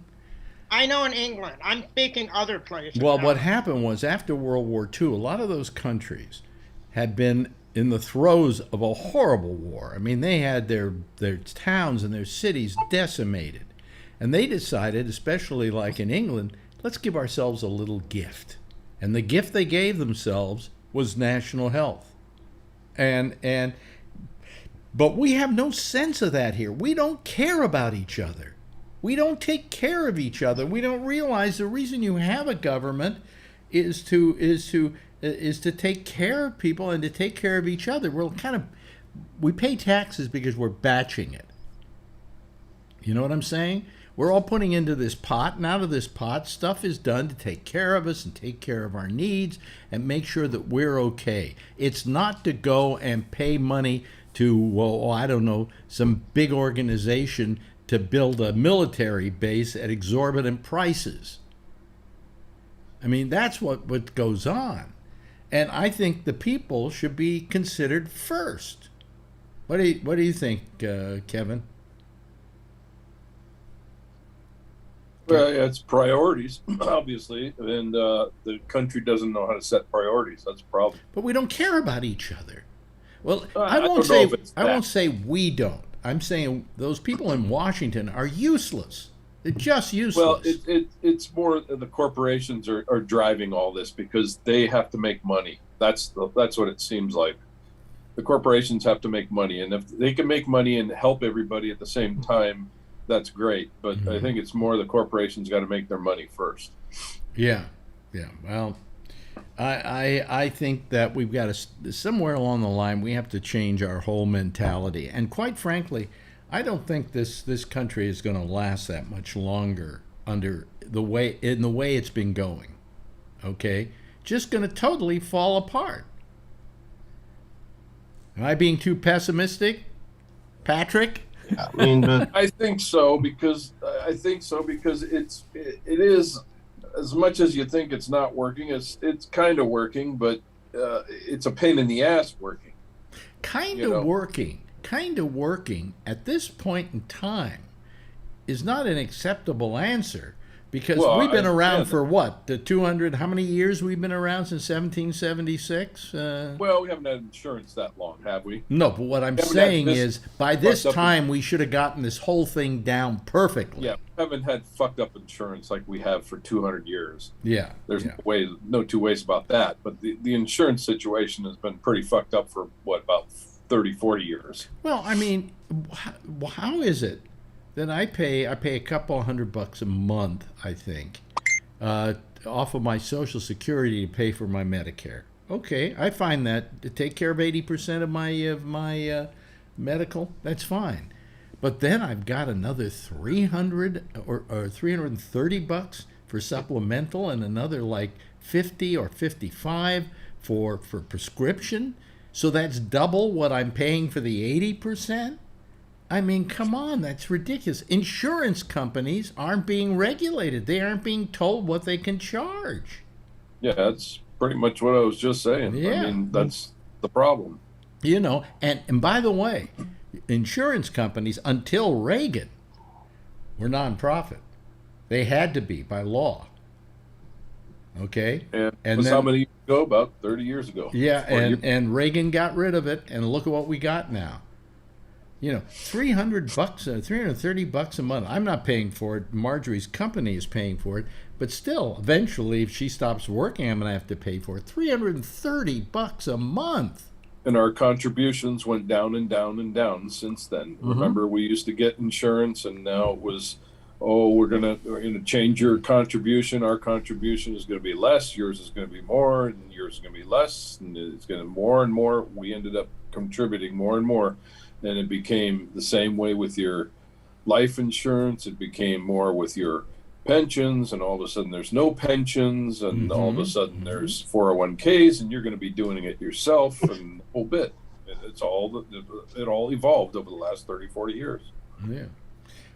I know in England. I'm speaking other places. Well, what happened was after World War II, a lot of those countries had been in the throes of a horrible war. I mean, they had their towns and their cities decimated. And they decided, especially like in England, let's give ourselves a little gift. And the gift they gave themselves was national health. But we have no sense of that here. We don't care about each other. We don't take care of each other. We don't realize the reason you have a government is to take care of people and to take care of each other. We pay taxes because we're batching it. You know what I'm saying? We're all putting into this pot, and out of this pot, stuff is done to take care of us and take care of our needs and make sure that we're okay. It's not to go and pay money to, some big organization to build a military base at exorbitant prices. I mean, that's what goes on. And I think the people should be considered first. What do you think, Kevin? Well, yeah, it's priorities, obviously, and the country doesn't know how to set priorities. That's a problem. But we don't care about each other. Well, I won't say we don't. I'm saying those people in Washington are useless. They're just useless. Well, it's more the corporations are driving all this because they have to make money. That's what it seems like. The corporations have to make money, and if they can make money and help everybody at the same time, that's great. But I think it's more the corporations got to make their money first. Yeah. Well, I think that we've got to, somewhere along the line, we have to change our whole mentality. And quite frankly, I don't think this country is going to last that much longer in the way it's been going. Okay? Just going to totally fall apart. Am I being too pessimistic, Patrick? I mean, but I think so because it is, as much as you think it's not working, it's kind of working, but it's a pain in the ass working. Kind of working at this point in time is not an acceptable answer, because we've been around for what, the 200, how many years we've been around, since 1776? Well, we haven't had insurance that long, have we? No, but what I'm saying is, by this time, we should have gotten this whole thing down perfectly. Yeah, we haven't had fucked up insurance like we have for 200 years. Yeah. There's no two ways about that. But the insurance situation has been pretty fucked up for, about 30, 40 years. Well, I mean, how is it that I pay a couple $100 a month, I think, off of my Social Security to pay for my Medicare? Okay, I find that to take care of 80% of my medical, that's fine. But then I've got another $300 or $330 for supplemental, and another like 50 or 55 for prescription. So that's double what I'm paying for the 80%. I mean, come on, that's ridiculous. Insurance companies aren't being regulated. They aren't being told what they can charge. Yeah, that's pretty much what I was just saying. Yeah. I mean, that's the problem. And by the way, insurance companies, until Reagan, were nonprofit. They had to be by law. Okay? And then, how many years ago? About 30 years ago. Yeah, and Reagan got rid of it, and look at what we got now. $300, $330 a month. I'm not paying for it. Marjorie's company is paying for it. But still, eventually, if she stops working, I'm going to have to pay for it. $330 a month. And our contributions went down and down and down since then. Mm-hmm. Remember, we used to get insurance, and now it was, we're gonna change your contribution. Our contribution is going to be less. Yours is going to be more, and yours is going to be less, and it's going to more and more. We ended up contributing more and more. And it became the same way with your life insurance. It became more with your pensions, and all of a sudden there's no pensions, and all of a sudden there's 401ks, and you're going to be doing it yourself, and the whole bit. It all evolved over the last 30, 40 years. Yeah.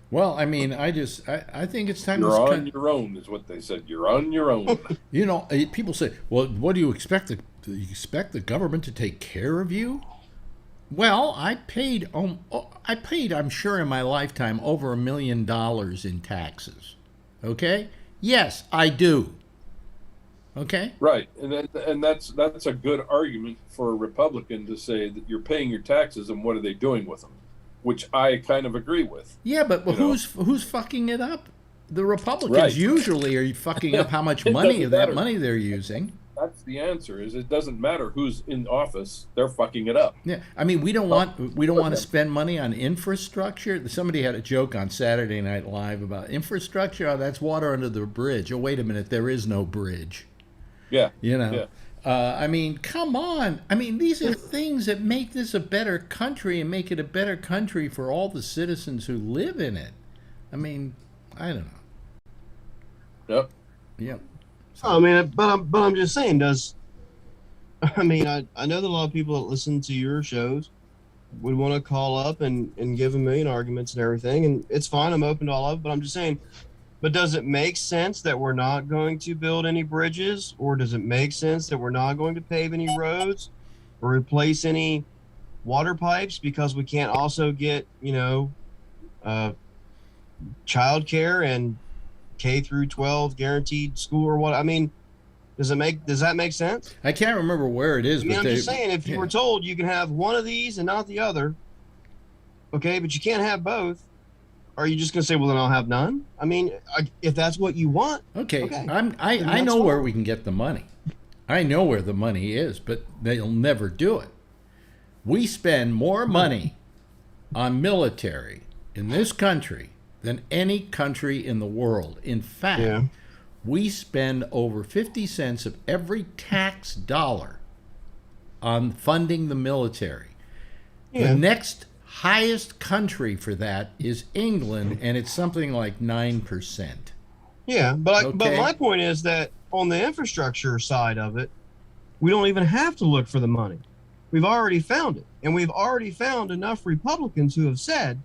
Well, I mean, I think it's time. You're on your own, is what they said. You're on your own. People say, well, what do you expect? Do you expect the government to take care of you? Well, I paid, I'm sure in my lifetime, over $1 million in taxes. Okay? Yes, I do. Okay? Right, and that's a good argument for a Republican to say that you're paying your taxes, and what are they doing with them? Which I kind of agree with. Yeah, but who's fucking it up? The Republicans usually are fucking up how much money of that money they're using. That's the answer. Is it doesn't matter who's in office; they're fucking it up. Yeah, I mean, we don't want to spend money on infrastructure. Somebody had a joke on Saturday Night Live about infrastructure. Oh, that's water under the bridge. Oh, wait a minute, there is no bridge. Yeah, Yeah. I mean, come on. I mean, these are things that make this a better country and make it a better country for all the citizens who live in it. I mean, I don't know. Yep. Yep. I mean, but I'm just saying, I know that a lot of people that listen to your shows would want to call up and give a million arguments and everything, and it's fine. I'm open to all of it, but I'm just saying, but does it make sense that we're not going to build any bridges, or does it make sense that we're not going to pave any roads or replace any water pipes because we can't also get, childcare and K through 12 guaranteed school or what? I mean, does that make sense? I can't remember where it is. I mean, I'm just saying, if you were told you can have one of these and not the other, okay, but you can't have both, are you just going to say, well, then I'll have none? I mean, if that's what you want. Okay. I know where we can get the money. I know where the money is, but they'll never do it. We spend more money on military in this country than any country in the world. In fact, we spend over 50 cents of every tax dollar on funding the military. Yeah. The next highest country for that is England, and it's something like 9%. Yeah, but Okay. my point is that on the infrastructure side of it, we don't even have to look for the money. We've already found it, and we've already found enough Republicans who have said,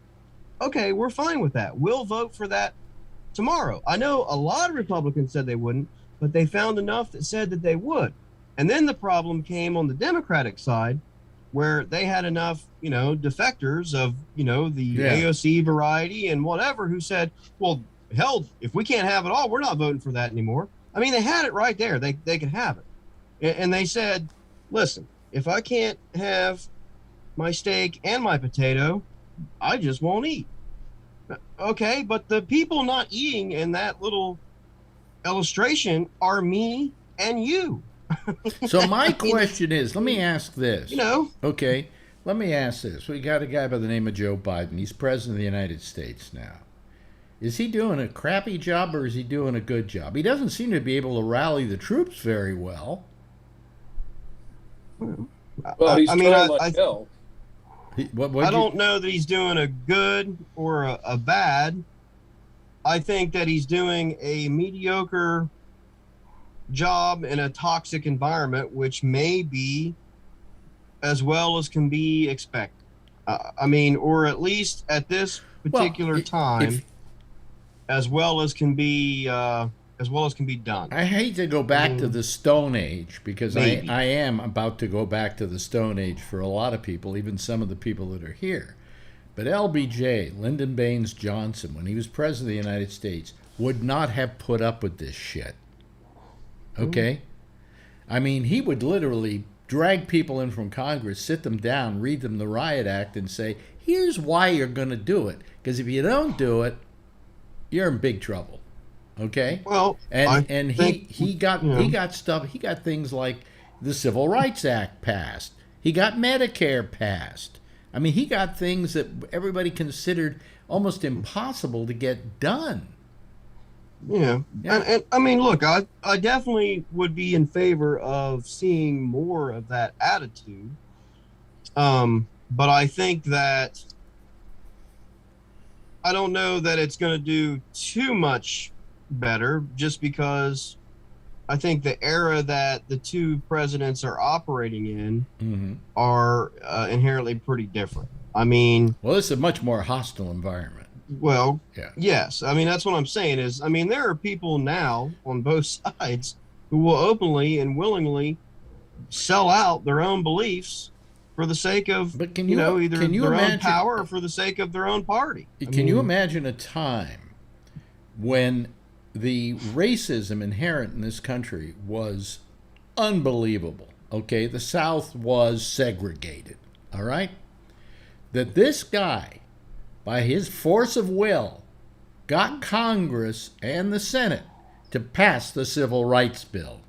okay, we're fine with that. We'll vote for that tomorrow. I know a lot of Republicans said they wouldn't, but they found enough that said that they would. And then the problem came on the Democratic side, where they had enough, defectors of, the AOC variety and whatever, who said, well, hell, if we can't have it all, we're not voting for that anymore. I mean, they had it right there. They could have it. And they said, listen, if I can't have my steak and my potato, I just won't eat. Okay, but the people not eating in that little illustration are me and you. So my question is, let me ask this. Okay, let me ask this. We got a guy by the name of Joe Biden. He's president of the United States now. Is he doing a crappy job or is he doing a good job? He doesn't seem to be able to rally the troops very well. Well, he's trying like hell. I don't know that he's doing a good or a bad. I think that he's doing a mediocre job in a toxic environment, which may be as well as can be expected. Or at least at this particular time, as well as can be done. I hate to go back to the Stone Age because I am about to go back to the Stone Age for a lot of people, even some of the people that are here. But LBJ, Lyndon Baines Johnson, when he was president of the United States, would not have put up with this shit. Okay? I mean, he would literally drag people in from Congress, sit them down, read them the Riot Act, and say, here's why you're going to do it. Because if you don't do it, you're in big trouble. Okay? Well, and he got things like the Civil Rights Act passed. He got Medicare passed. I mean, he got things that everybody considered almost impossible to get done. Yeah. And I mean, look, I definitely would be in favor of seeing more of that attitude. But I think that I don't know that it's going to do too much better, just because I think the era that the two presidents are operating in are inherently pretty different. I mean, well, it's a much more hostile environment. Well, yeah. Yes. I mean, that's what I'm saying is, I mean, there are people now on both sides who will openly and willingly sell out their own beliefs for the sake of, either their own power or for the sake of their own party. Can you imagine a time when the racism inherent in this country was unbelievable? Okay, the South was segregated, all right? That this guy, by his force of will, got Congress and the Senate to pass the Civil Rights Bill.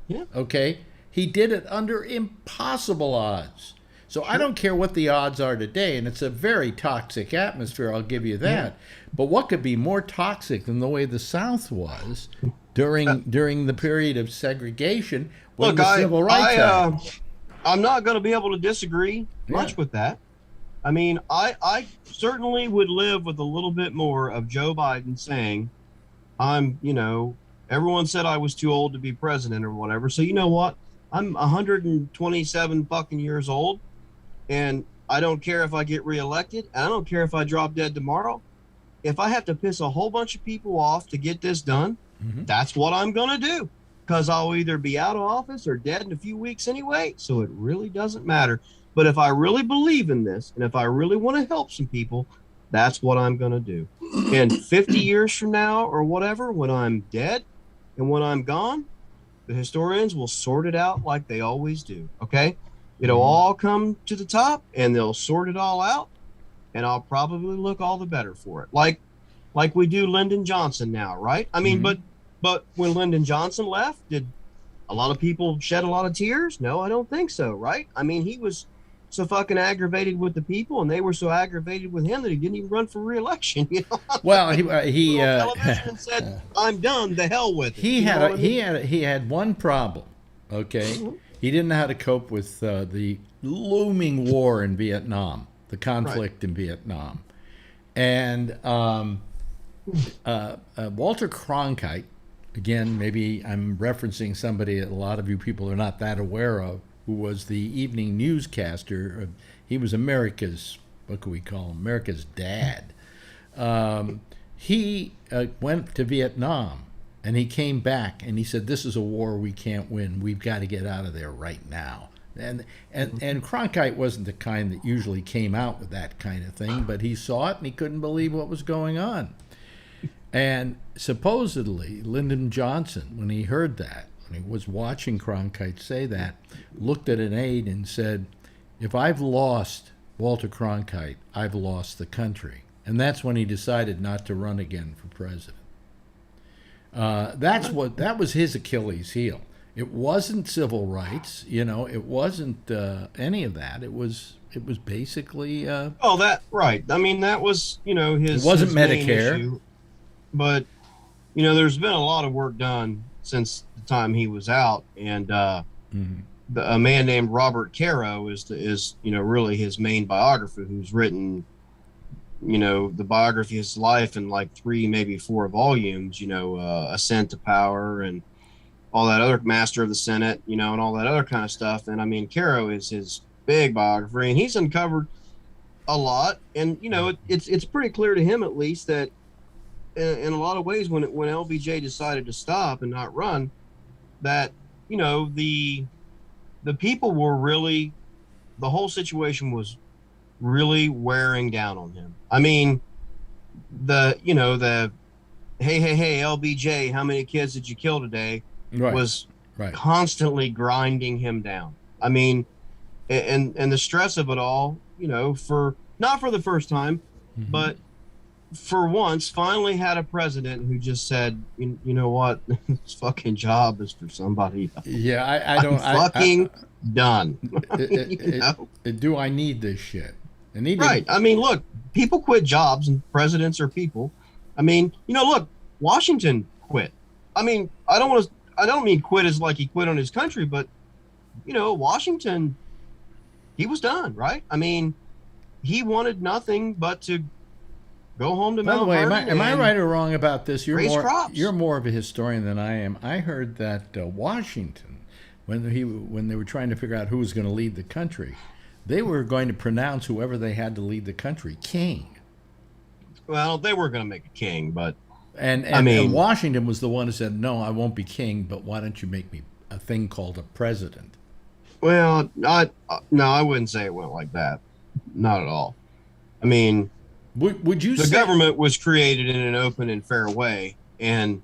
Yeah. Okay? He did it under impossible odds. So I don't care what the odds are today, and it's a very toxic atmosphere, I'll give you that. Yeah. But what could be more toxic than the way the South was during the period of segregation when the Civil Rights Act? I'm not going to be able to disagree much with that. I mean, I certainly would live with a little bit more of Joe Biden saying, everyone said I was too old to be president or whatever. So you know what? I'm 127 fucking years old, and I don't care if I get reelected. And I don't care if I drop dead tomorrow. If I have to piss a whole bunch of people off to get this done, that's what I'm going to do. Because I'll either be out of office or dead in a few weeks anyway. So it really doesn't matter. But if I really believe in this, and if I really want to help some people, that's what I'm going to do. And 50 years from now or whatever, when I'm dead and when I'm gone, the historians will sort it out like they always do. Okay? It'll all come to the top and they'll sort it all out. And I'll probably look all the better for it. Like we do Lyndon Johnson now, right? I mean, but when Lyndon Johnson left, did a lot of people shed a lot of tears? No, I don't think so, right? I mean, he was so fucking aggravated with the people, and they were so aggravated with him that he didn't even run for re-election. You know, Well, he television and said, "I'm done. The hell with it." he had one problem. Okay, he didn't know how to cope with the looming war in Vietnam, the conflict in Vietnam, and Walter Cronkite. Again, maybe I'm referencing somebody that a lot of you people are not that aware of, who was the evening newscaster. He was America's, what could we call him, America's dad. He went to Vietnam, and he came back, and he said, "This is a war we can't win. We've got to get out of there right now." And Cronkite wasn't the kind that usually came out with that kind of thing, but he saw it, and he couldn't believe what was going on. And supposedly, Lyndon Johnson, when he heard that, when he was watching Cronkite say that, looked at an aide and said, "If I've lost Walter Cronkite, I've lost the country." And that's when he decided not to run again for president. That was his Achilles heel. It wasn't civil rights, it wasn't any of that. It was basically. That right. I mean, that was his. It wasn't his main Medicare. issue. But, there's been a lot of work done since the time he was out, and a man named Robert Caro is really his main biographer, who's written, the biography of his life in like 3, maybe 4 volumes, Ascent to Power and all that other Master of the Senate, and all that other kind of stuff. And I mean, Caro is his big biographer, and he's uncovered a lot. And, it's pretty clear to him, at least, that in a lot of ways, when LBJ decided to stop and not run, that the people were really, the whole situation was really wearing down on him. I mean, the hey LBJ, how many kids did you kill today? Was constantly grinding him down. I mean, and the stress of it all, for not for the first time, but for once, finally had a president who just said, you know what, this fucking job is for somebody else. Yeah, I'm done. Do I need this shit? I mean, look, people quit jobs, and presidents are people. I mean, look, Washington quit. I mean, I don't mean quit as like he quit on his country, but Washington, he was done, right? I mean, he wanted nothing but to go home to Mount Vernon. By the way, am I right or wrong about this? You're more of a historian than I am. I heard that Washington, when they were trying to figure out who was going to lead the country, they were going to pronounce whoever they had to lead the country king. Well, they were going to make a king, but and Washington was the one who said, "No, I won't be king, but why don't you make me a thing called a president?" Well, I wouldn't say it went like that. Not at all. I mean, would you the say government was created in an open and fair way, and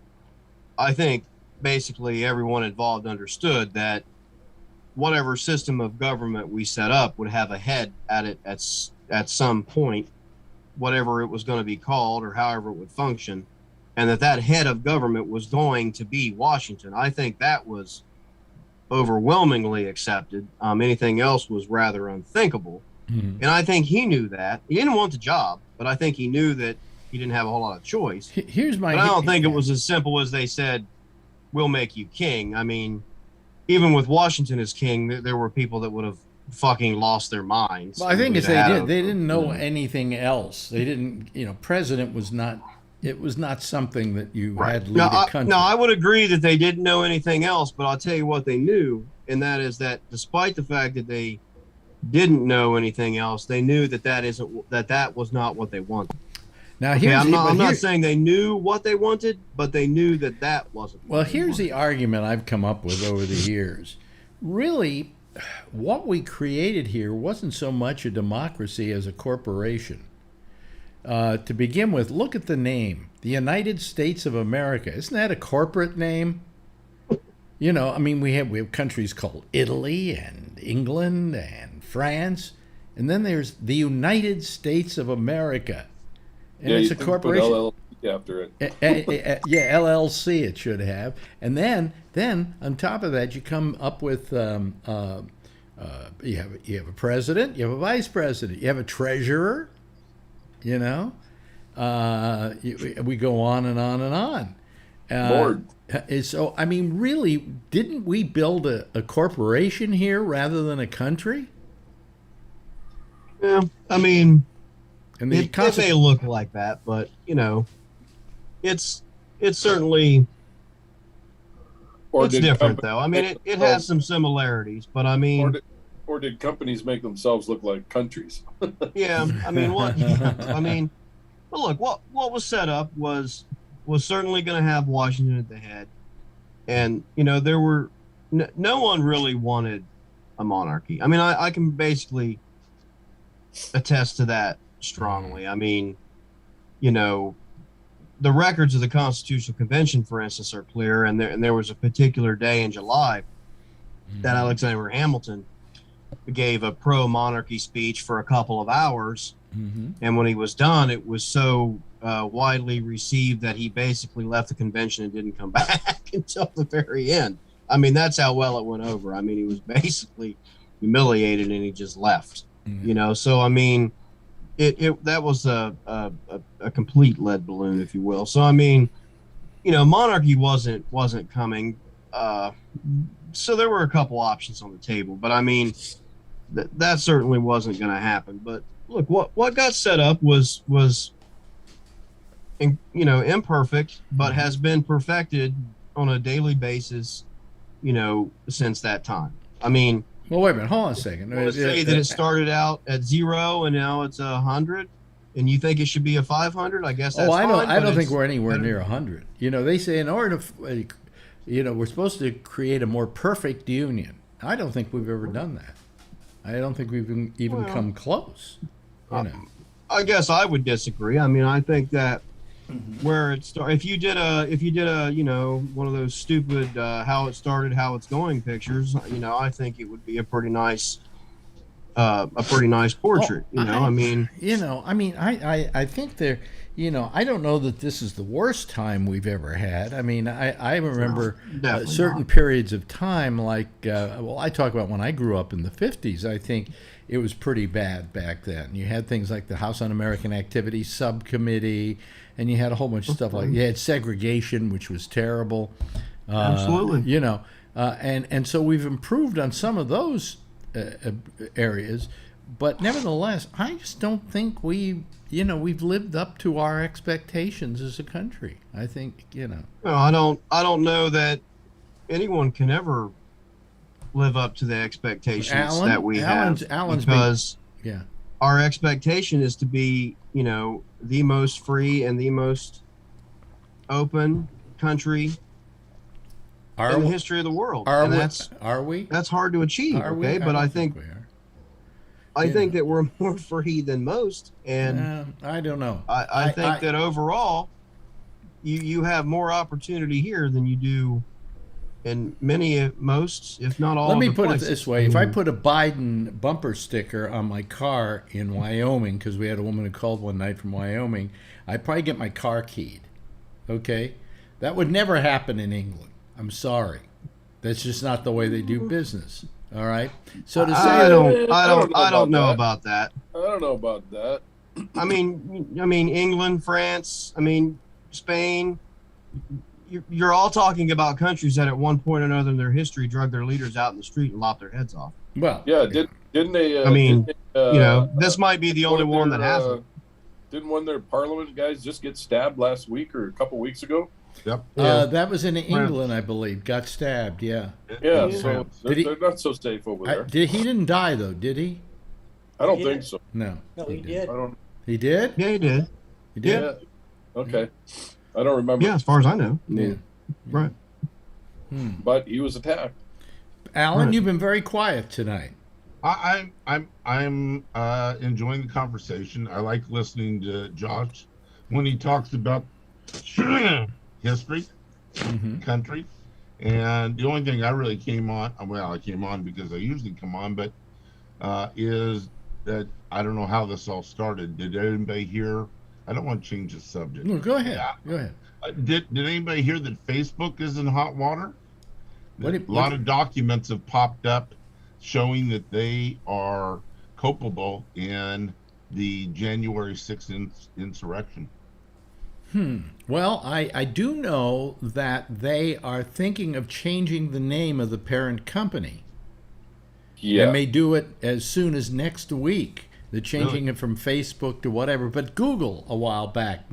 I think basically everyone involved understood that whatever system of government we set up would have a head at it at some point, whatever it was going to be called or however it would function, and that head of government was going to be Washington. I think that was overwhelmingly accepted. Anything else was rather unthinkable. And I think he knew that. He didn't want the job, but I think he knew that he didn't have a whole lot of choice. But I don't think it was as simple as they said, "We'll make you king." I mean, even with Washington as king, there were people that would have fucking lost their minds. Well, I think they did. They didn't know anything else. They didn't, president was not, it was not something that you had lead a country. No, I would agree that they didn't know anything else, but I'll tell you what they knew, and that is that despite the fact that they didn't know anything else, they knew that was not what they wanted. Now, I'm not saying they knew what they wanted, but they knew that wasn't. Well, here's the argument I've come up with over the years. Really, what we created here wasn't so much a democracy as a corporation. To begin with, look at the name, the United States of America. Isn't that a corporate name? We have countries called Italy and England and France, and then there's the United States of America, and it's a corporation. Put LLC after it. LLC it should have, and then on top of that you come up with You have a president, you have a vice president, you have a treasurer. You know, we go on and on and on. Board. So, I mean, really, didn't we build a corporation here rather than a country? Yeah, I mean, And it may look like that, but you know, it's certainly it's different though. I mean, it has some similarities, but I mean, or did companies make themselves look like countries? yeah, I mean, what? I mean, well, look, what was set up was certainly going to have Washington at the head, and you know, there were no one really wanted a monarchy. I mean, I can basically attest to that strongly. I mean, you know, the records of the Constitutional Convention, for instance, are clear, and there was a particular day in July that Alexander Hamilton gave a pro-monarchy speech for a couple of hours, and when he was done, it was so widely received that he basically left the convention and didn't come back until the very end. I mean, that's how well it went over. I mean, he was basically humiliated and he just left. You know, so I mean, that was a complete lead balloon, if you will. So I mean, you know, monarchy wasn't coming. So there were a couple options on the table, but I mean, that certainly wasn't going to happen. But look, what got set up was you know, imperfect, but has been perfected on a daily basis, you know, since that time. I mean, well, wait a minute, hold on a second. Let's say that it started out at 0 and now it's 100, and you think it should be a 500. I guess that's fine. I don't think we're anywhere near 100. You know, they say in order to, you know, we're supposed to create a more perfect union. I don't think we've ever done that. I don't think we've even come close. You know, I guess I would disagree. I mean, I think that where it started, if you did a you know, one of those stupid how it started, how it's going pictures, you know, I think it would be a pretty nice portrait. You know, I think there. You know, I don't know that this is the worst time we've ever had. I mean, I remember certain periods of time, like, well, I talk about when I grew up in the 50s. I think it was pretty bad back then. You had things like the House Un-American Activities Subcommittee, and you had a whole bunch of stuff like, you had segregation, which was terrible. Absolutely. You know, and so we've improved on some of those areas, but nevertheless, I just don't think we've lived up to our expectations as a country. I think, you know. No, I don't know that anyone can ever live up to the expectations that we have, because our expectation is to be, you know, the most free and the most open country in the history of the world. Are we? That's hard to achieve. Okay, but I think we are. I think that we're more free than most, and I don't know. I think that overall, you have more opportunity here than you do in most, if not all. Let me the put places. it this way: if I put a Biden bumper sticker on my car in Wyoming, because we had a woman who called one night from Wyoming, I'd probably get my car keyed. Okay, that would never happen in England. I'm sorry, that's just not the way they do business. All right. So to say I don't know about that. I don't know about that. I mean, England, France, Spain. You're all talking about countries that at one point or another in their history drug their leaders out in the street and lopped their heads off. Well, yeah, didn't they? You know, this might be the only one that hasn't. Didn't one of their parliament guys just get stabbed last week or a couple weeks ago? Yep. That was in England, I believe. Got stabbed. Yeah. Yeah. So they're not so safe over there. He didn't die though, did he? I don't think so. No. No, he did. He did? Yeah, he did. He did. Yeah. Okay. I don't remember. Yeah, as far as I know. Yeah. Right. But he was attacked. Alan, you've been very quiet tonight. I'm enjoying the conversation. I like listening to Josh when he talks about history, country, and the only thing I really came on because I usually come on, but is that I don't know how this all started. Did anybody hear? I don't want to change the subject. No, go ahead. Go ahead. Did anybody hear that Facebook is in hot water? A lot of documents have popped up showing that they are culpable in the January 6th insurrection. Well, I do know that they are thinking of changing the name of the parent company. Yeah. And may do it as soon as next week. They're changing it from Facebook to whatever. But Google, a while back,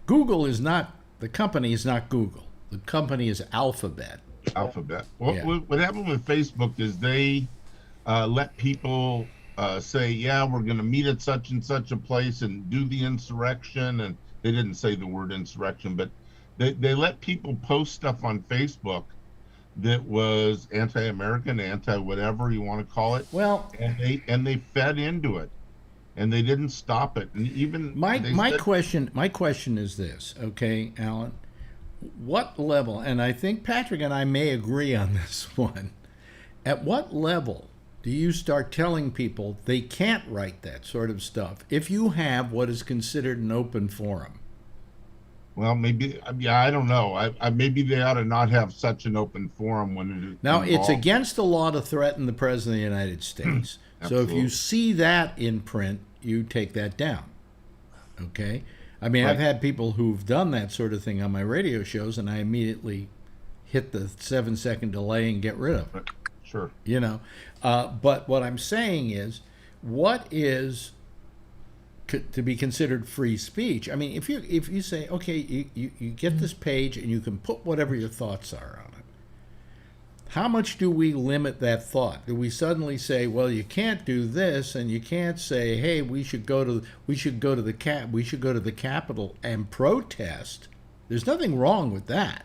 Google is not, the company is not Google. The company is Alphabet. Alphabet. What happened with Facebook is they let people say, yeah, we're going to meet at such and such a place and do the insurrection. And they didn't say the word insurrection, but they let people post stuff on Facebook that was anti-American, anti-whatever you want to call it. Well, and they fed into it, and they didn't stop it. And even my question is this, okay, Alan? What level? And I think Patrick and I may agree on this one. At what level do you start telling people they can't write that sort of stuff if you have what is considered an open forum? Well, maybe, I don't know. Maybe they ought to not have such an open forum when it Now, involves... it's against the law to threaten the President of the United States. So if you see that in print, you take that down. Okay? I mean, I've had people who've done that sort of thing on my radio shows, and I immediately hit the 7-second delay and get rid of it. Sure. You know, but what I'm saying is, what is to be considered free speech? I mean, if you say, okay, you get this page and you can put whatever your thoughts are on it, how much do we limit that thought? Do we suddenly say, well, you can't do this, and you can't say, hey, we should go to the Capitol and protest? There's nothing wrong with that.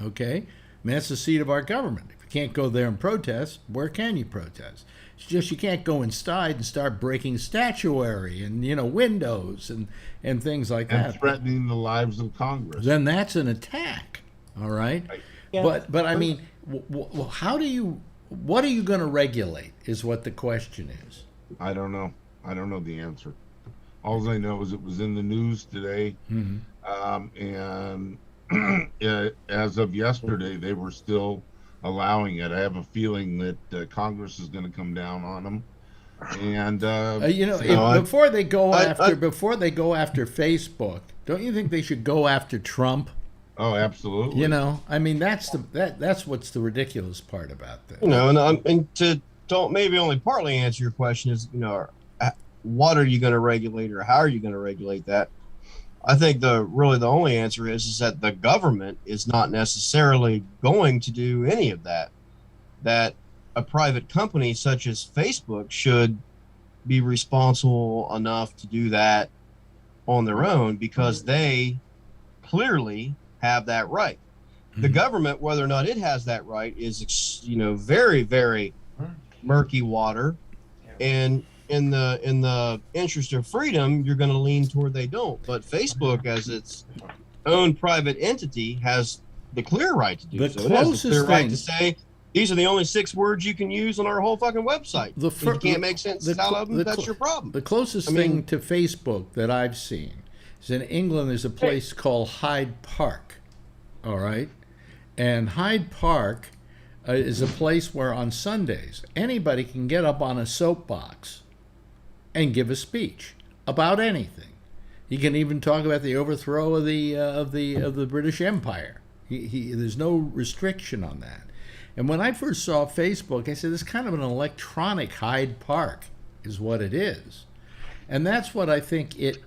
Okay? I mean, that's the seat of our government. If you can't go there and protest, where can you protest? It's just you can't go inside and start breaking statuary and, windows and things like that. And threatening the lives of Congress. Then that's an attack, all right? Yeah. But I mean, what are you going to regulate is what the question is. I don't know. I don't know the answer. All I know is it was in the news today. And as of yesterday, they were still allowing it. I have a feeling that Congress is going to come down on them. And before they go after Facebook, don't you think they should go after Trump? Oh, absolutely. I mean, that's what's the ridiculous part about this. And to don't maybe only partly answer your question is, what are you going to regulate or how are you going to regulate that? I think the only answer is that the government is not necessarily going to do any of that. That a private company such as Facebook should be responsible enough to do that on their own because they clearly have that right. The government, whether or not it has that right, is very, very murky water, and in the interest of freedom, you're going to lean toward they don't. But Facebook, as its own private entity, has the clear right to do so. It has the clear right to say, these are the only 6 words you can use on our whole fucking website. If you can't make sense out of them, that's your problem. The closest thing to Facebook that I've seen is in England, there's a place called Hyde Park, all right? And Hyde Park is a place where on Sundays, anybody can get up on a soapbox and give a speech about anything. He can even talk about the overthrow of the British Empire. There's no restriction on that. And when I first saw Facebook, I said, "It's kind of an electronic Hyde Park, is what it is," and that's what I think it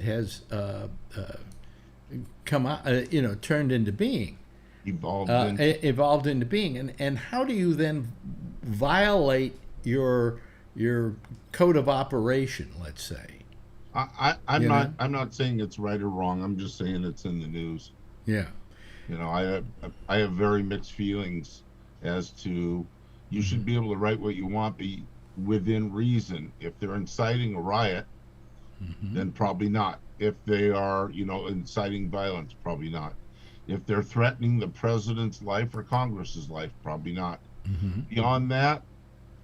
has come out, turned into being, evolved into being. And how do you then violate your code of operation, let's say? I'm not saying it's right or wrong. I'm just saying it's in the news. Yeah. I have very mixed feelings as to you should be able to write what you want, be within reason. If they're inciting a riot, then probably not. If they are, inciting violence, probably not. If they're threatening the president's life or Congress's life, probably not. Beyond that,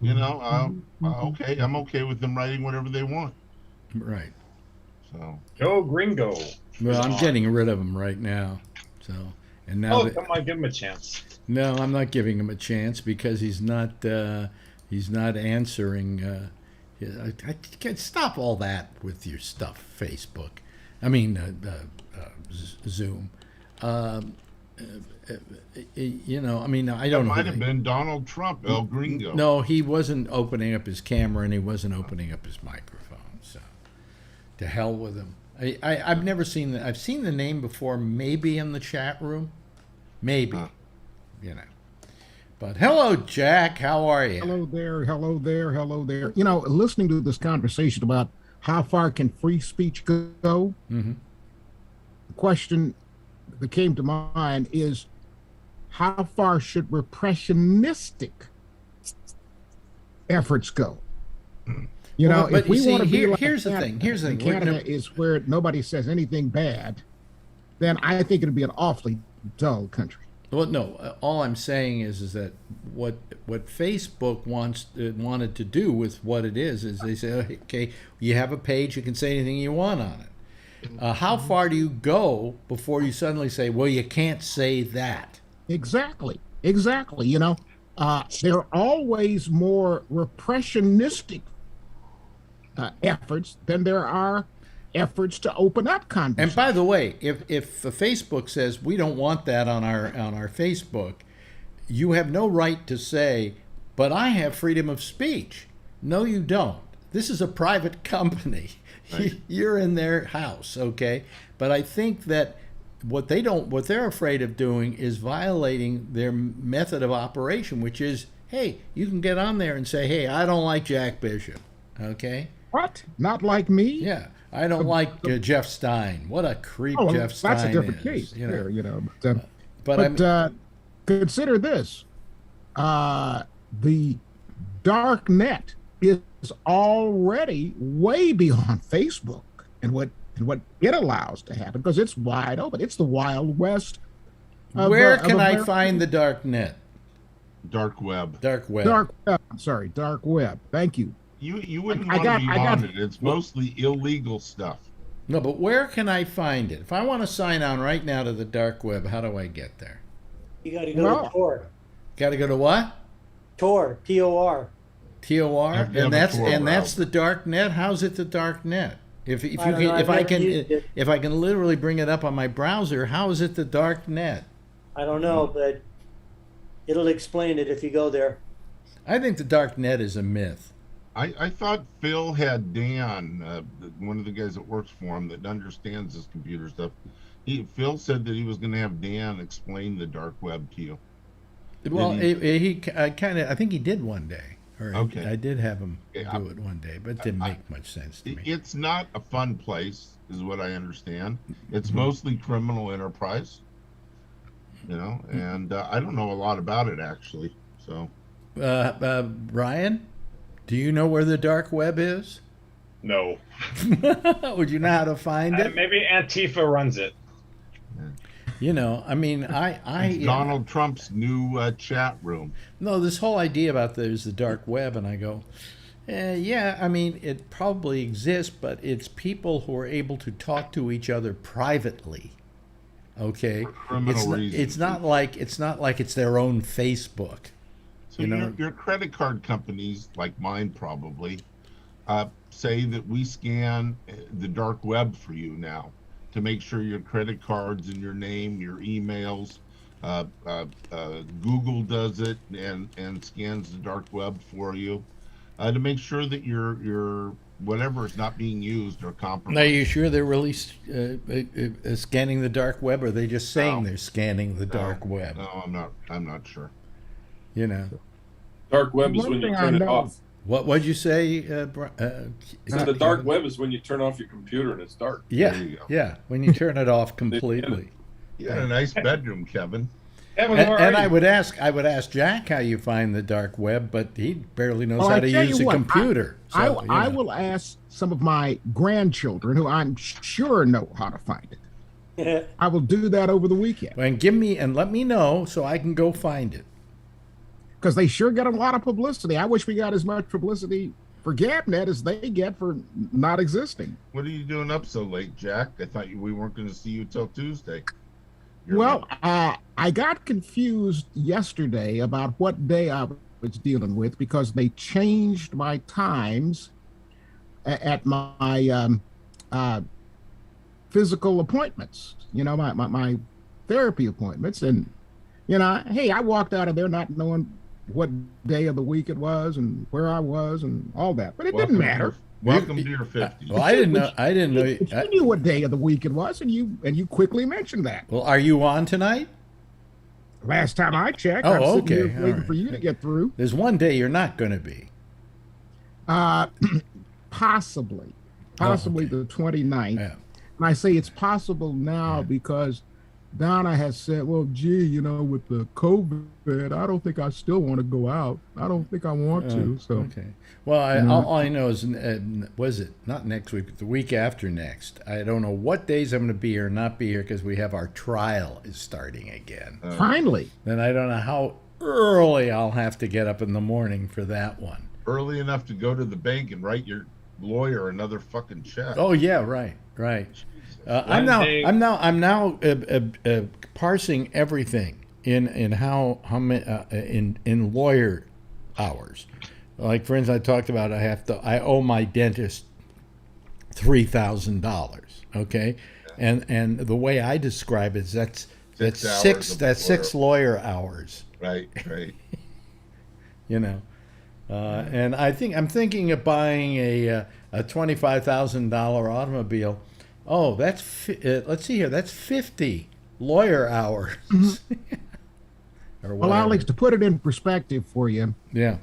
okay, I'm okay with them writing whatever they want. Right. So Go Gringo. Well, I'm getting rid of them right now. So And now come on, give him a chance. No, I'm not giving him a chance because he's not answering. I can't stop all that with your stuff, Facebook. I mean, Zoom. You know, I mean, I don't know. It might have been Donald Trump, El Gringo. No, he wasn't opening up his camera and he wasn't opening up his microphone. So, to hell with him. I've never seen that. I've seen the name before, maybe in the chat room, maybe, you know. But hello, Jack. How are you? Hello there. Hello there. Hello there. You know, listening to this conversation about how far can free speech go, the question that came to mind is, how far should repressionistic efforts go? You know, but if we want to be like here's the thing. Here's the thing. Canada is where nobody says anything bad, then I think it'd be an awfully dull country. Well, no. All I'm saying is that what Facebook wanted to do with what it is they say, okay, you have a page, you can say anything you want on it. How far do you go before you suddenly say, well, you can't say that? Exactly. You know, there are always more repressionistic efforts than there are efforts to open up conversation. And by the way, if Facebook says we don't want that on our Facebook, you have no right to say, but I have freedom of speech. No, you don't. This is a private company. Right. You're in their house, okay? But I think that what they're afraid of doing is violating their method of operation, which is, hey, you can get on there and say, hey, I don't like Jack Bishop, okay? What? Not like me? Yeah, I don't like Jeff Stein. What a creep Jeff Stein is. That's a different case. You know? There, you know. But consider this: the dark net is already way beyond Facebook and what it allows to happen because it's wide open. It's the Wild West. Where can I find the dark net? Dark web. Dark web. Dark web. Thank you. You wouldn't want to be on it. It's mostly illegal stuff. No, but where can I find it? If I want to sign on right now to the dark web, how do I get there? You got to go to Tor. Got to go to what? Tor. T-O-R. T-O-R, and that's the dark net. How's it the dark net? If I can literally bring it up on my browser, how is it the dark net? I don't know, but it'll explain it if you go there. I think the dark net is a myth. I thought Phil had Dan, one of the guys that works for him that understands this computer stuff. Phil said that he was going to have Dan explain the dark web to you. Well, I think he did one day. Okay. I did have him do it one day, but it didn't make much sense to me. It's not a fun place, is what I understand. It's mostly criminal enterprise, you know, and I don't know a lot about it, actually. So, Brian, do you know where the dark web is? No. Would you know how to find it? Maybe Antifa runs it. You know, I mean, it's Donald Trump's new chat room. No, this whole idea about there's the dark web, and I go, yeah, I mean, it probably exists, but it's people who are able to talk to each other privately. Okay, it's not like it's their own Facebook. So your credit card companies, like mine probably, say that we scan the dark web for you now to make sure your credit cards and your name, your emails, Google does it and scans the dark web for you to make sure that your whatever is not being used or compromised. Are you sure they're really scanning the dark web, or are they just saying they're scanning the dark web? No, I'm not sure. You know, dark web is when you turn it off. What'd you say? So the dark web is when you turn off your computer and it's dark. Yeah, yeah, when you turn it off completely. You had a nice bedroom, Kevin. And I would ask Jack how you find the dark web, but he barely knows how to use a computer. I will ask some of my grandchildren, who I'm sure know how to find it. I will do that over the weekend. And let me know so I can go find it. Because they sure get a lot of publicity. I wish we got as much publicity for GabNet as they get for not existing. What are you doing up so late, Jack? I thought we weren't going to see you till Tuesday. Well, I got confused yesterday about what day I was dealing with because they changed my times at my physical appointments. You know, my therapy appointments, and hey, I walked out of there not knowing what day of the week it was and where I was and all that, but it didn't matter. Welcome to your 50s. Well, I didn't know. You knew what day of the week it was, and you quickly mentioned that. Well, are you on tonight? Last time I checked, Oh, I'm sitting okay. here waiting All for you to get through. There's one day you're not going to be. Possibly okay. the 29th. Yeah. And I say it's possible now because Donna has said, well, gee, with the COVID, I don't think I still want to go out. I don't think I want to. So okay. Well, all I know is, was it not next week, but the week after next? I don't know what days I'm going to be here or not be here because we have our trial is starting again. Finally. Then I don't know how early I'll have to get up in the morning for that one. Early enough to go to the bank and write your lawyer another fucking check. Oh yeah, right. I'm now parsing everything in how many in lawyer hours. Like for instance, I talked about I owe my dentist $3,000. Okay, and the way I describe it is that's six lawyer hours. Right. And I'm thinking of buying a $25,000 automobile. Oh, let's see here. That's 50 lawyer hours. Well, Alex, to put it in perspective for you. Yeah.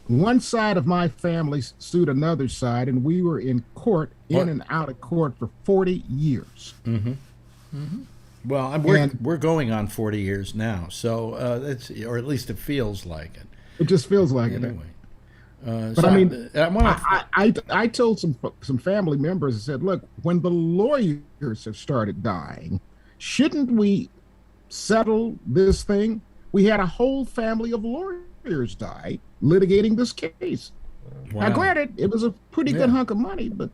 One side of my family sued another side, and we were in court, in and out of court for 40 years. Mm-hmm. Mm-hmm. Well, we're going on 40 years now, so or at least it feels like it. It just feels like it. Anyway. But I mean, I told some family members, I said, look, when the lawyers have started dying, shouldn't we settle this thing? We had a whole family of lawyers die litigating this case. Wow. Now, granted, it was a pretty good hunk of money, but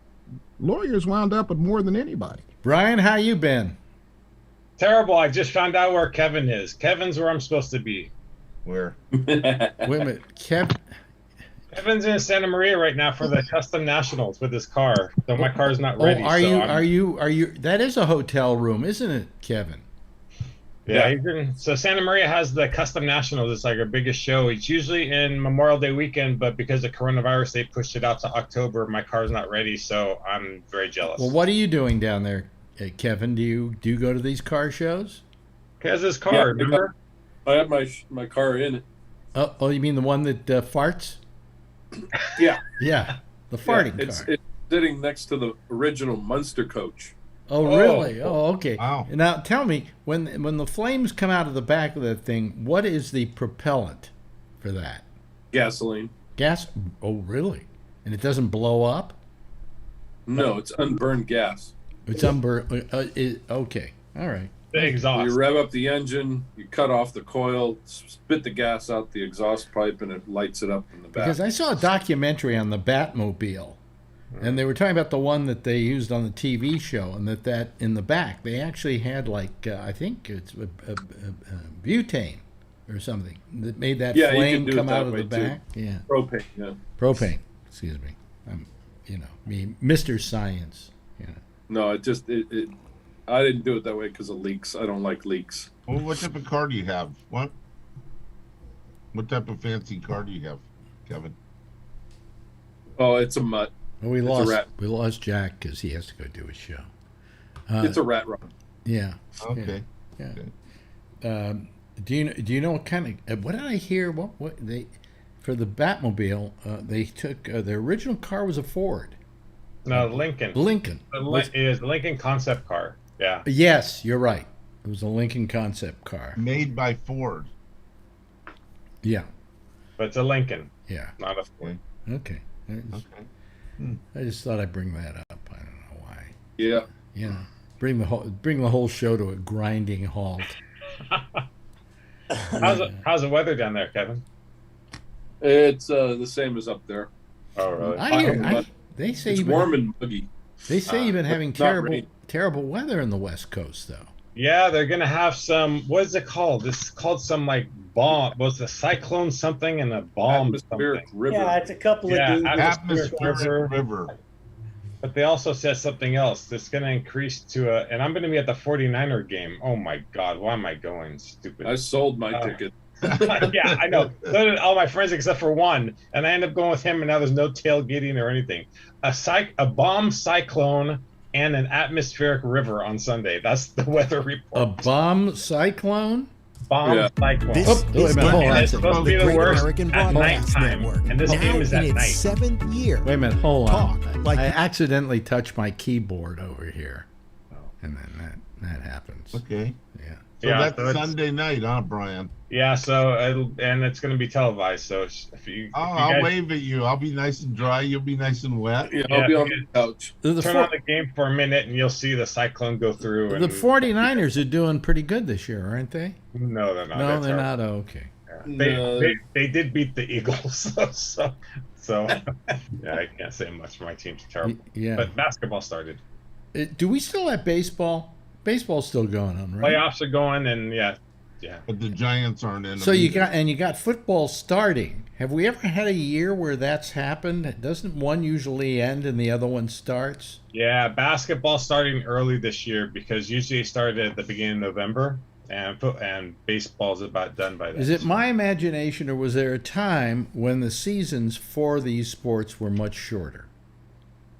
lawyers wound up with more than anybody. Brian, how you been? Terrible. I just found out where Kevin is. Kevin's where I'm supposed to be. Where? Wait a minute, Kevin's in Santa Maria right now for the Custom Nationals with his car. So my car's not ready. Are you? That is a hotel room, isn't it, Kevin? Yeah. So Santa Maria has the Custom Nationals. It's like our biggest show. It's usually in Memorial Day weekend, but because of coronavirus, they pushed it out to October. My car's not ready, so I'm very jealous. Well, what are you doing down there, Kevin? Do you go to these car shows? He has his car. Remember? I have my car in it. Oh, you mean the one that farts? Yeah. Yeah, the farting car. It's sitting next to the original Munster coach. Oh, really? Oh, okay. Wow. Now, tell me, when the flames come out of the back of that thing, what is the propellant for that? Gasoline. Gas? Oh, really? And it doesn't blow up? No, it's unburned gas. It's unburned. Okay. All right. The exhaust. You rev up the engine, you cut off the coil, spit the gas out the exhaust pipe, and it lights it up in the back. Because I saw a documentary on the Batmobile, and they were talking about the one that they used on the TV show, and that in the back they actually had I think it's butane or something that made that flame come out of the back. Too. Yeah, propane. Excuse me. Me, Mr. Science. Yeah. No, it I didn't do it that way because of leaks. I don't like leaks. Well, what type of car do you have? What type of fancy car do you have, Kevin? Oh, it's a mutt. Well, we lost Jack because he has to go do his show. It's a rat rod. Yeah. Okay. Yeah. Okay. Do you know what kind of what did I hear? What they for the Batmobile? They took their original car was a Ford. No, Lincoln. It is the Lincoln concept car. Yeah. Yes, you're right. It was a Lincoln concept car. Made by Ford. Yeah. But it's a Lincoln. Yeah. Not a Ford. Okay. I just thought I'd bring that up. I don't know why. Yeah. Bring the whole show to a grinding halt. How's the weather down there, Kevin? It's the same as up there. Oh, really? They say it's warm and muggy. They say you've been having terrible weather in the West Coast, though. Yeah, they're gonna have some. What is it called? This is called some like bomb. Was a cyclone something and a bomb Atmospheric something? river. Yeah, it's a couple of dudes. Atmospheric River. But they also said something else. That's going to increase to a, and I'm going to be at the 49er game. Oh my God, why am I going? Stupid. I sold my ticket. Yeah, I know. So did all my friends except for one, and I ended up going with him. And now there's no tailgating or anything. A bomb cyclone and an atmospheric river on Sunday. That's the weather report. A bomb cyclone? Bomb cyclone. This Oh, wait a is minute, hold on. It's supposed to be the Great worst American at Broadcast nighttime, Network. and this Now game is in at its night. 7th year. Wait a minute, hold on. Talk like I accidentally touched my keyboard over here. And then that happens. Okay. Yeah. So Yeah, that's so it's- Sunday night, huh, Brian? Yeah, so and it's going to be televised. So if you, Oh, if you I'll guys wave at you. I'll be nice and dry. You'll be nice and wet. Yeah, Yeah, I'll be on okay. the couch. turn on the game for a minute, and you'll see the cyclone go through. The And 49ers are doing pretty good this year, aren't they? no, they're not. No, they're terrible. not. Oh, okay. No. They did beat the Eagles, so yeah, I can't say much. My team's terrible. Yeah. But basketball started. Do we still have baseball? Baseball's still going on, right? Playoffs are going, and yeah. But the Giants aren't in. So them you either. got football starting. Have we ever had a year where that's happened? Doesn't one usually end and the other one starts? Yeah, basketball starting early this year because usually it started at the beginning of November, and baseball's about done by then. Is it my imagination, or was there a time when the seasons for these sports were much shorter?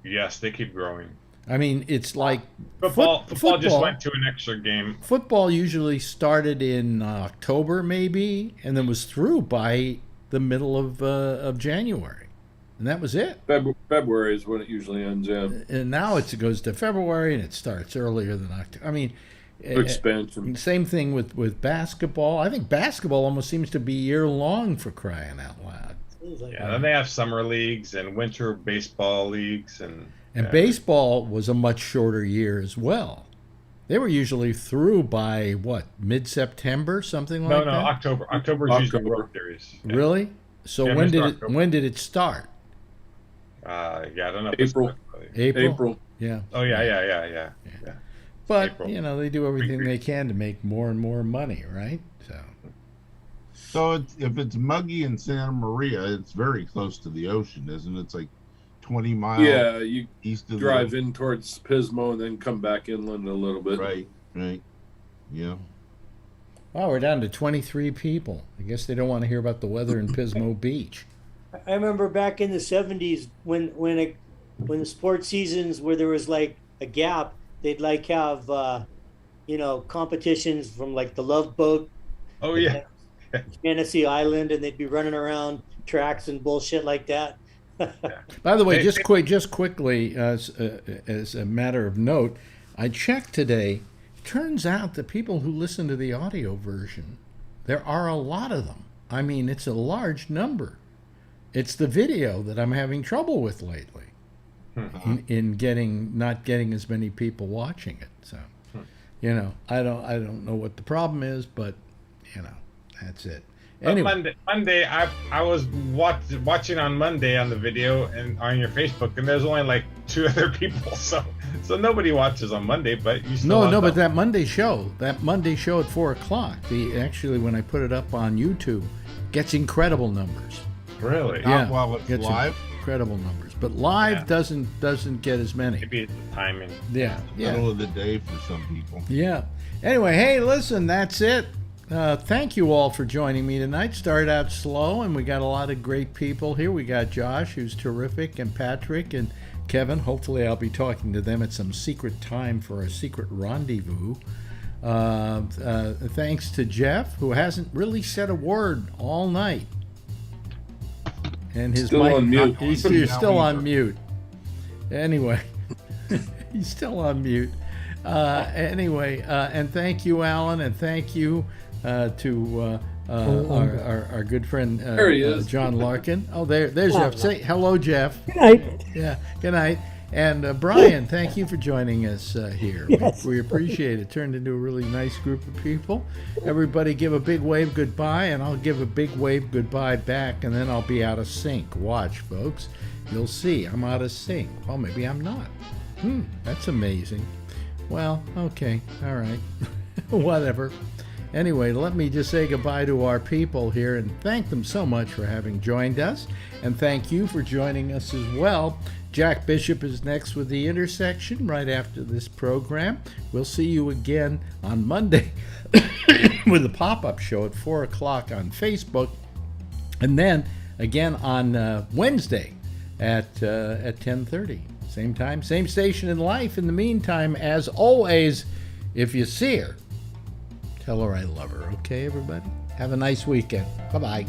Yes, they keep growing. I mean, it's like Football just football- went to an extra game. Football usually started in October, maybe, and then was through by the middle of January, and that was it. February is when it usually ends. Yeah, And now it goes to February, and it starts earlier than October. I mean, expansion. same thing with basketball. I think basketball almost seems to be year long, for crying out loud. Yeah, then they have summer leagues and winter baseball leagues, and baseball was a much shorter year as well. They were usually through by what, mid-September, something like that. no, October. October is usually World Series. Yeah. Really? So Yeah, when Mr. did October. when did it start? Yeah, I don't know. If it's April. April. Yeah. Oh yeah. But April. they do everything they can to make more and more money, right? So if it's muggy in Santa Maria, it's very close to the ocean, isn't it? It's like 20 miles. Yeah, you east of drive in towards Pismo and then come back inland a little bit. Right. Yeah. Wow, we're down to 23 people. I guess they don't want to hear about the weather in Pismo Beach. I remember back in the 70s when the sports seasons where there was like a gap, they'd like have competitions from like the Love Boat. Oh yeah. Fantasy Island, and they'd be running around tracks and bullshit like that. By the way, just quickly, as a matter of note, I checked today. Turns out the people who listen to the audio version, there are a lot of them. I mean, it's a large number. It's the video that I'm having trouble with lately, in not getting as many people watching it. So, I don't know what the problem is, but that's it. Anyway. Monday, I was watching on Monday on the video and on your Facebook, and there's only like 2 other people, so nobody watches on Monday. But you still No, but that Monday show at 4:00, actually when I put it up on YouTube, gets incredible numbers. Really? Not while it's gets live. Incredible numbers, but live doesn't get as many. Maybe it's the timing. Yeah. Middle of the day for some people. Yeah. Anyway, hey, listen, that's it. Thank you all for joining me tonight. Started out slow, and we got a lot of great people here. We got Josh, who's terrific, and Patrick and Kevin. Hopefully I'll be talking to them at some secret time for a secret rendezvous. Thanks to Jeff, who hasn't really said a word all night. And his Still mic, on mute. He's still on mute. Anyway, he's still on mute. And thank you, Alan, and thank you to our good friend There he is. John Larkin. Oh, there's Jeff. Say hello, Jeff. Good night. Yeah, good night. And Brian, thank you for joining us here. Yes. We appreciate it. Turned into a really nice group of people. Everybody give a big wave goodbye, and I'll give a big wave goodbye back, and then I'll be out of sync. Watch, folks. You'll see I'm out of sync. Well, maybe I'm not. That's amazing. Well, okay. All right. Whatever. Anyway, let me just say goodbye to our people here and thank them so much for having joined us. And thank you for joining us as well. Jack Bishop is next with The Intersection right after this program. We'll see you again on Monday with a pop-up show at 4 o'clock on Facebook. And then again on Wednesday at 10:30. Same time, same station in life. In the meantime, as always, if you see her, tell her I love her. Okay, everybody? Have a nice weekend. Bye-bye.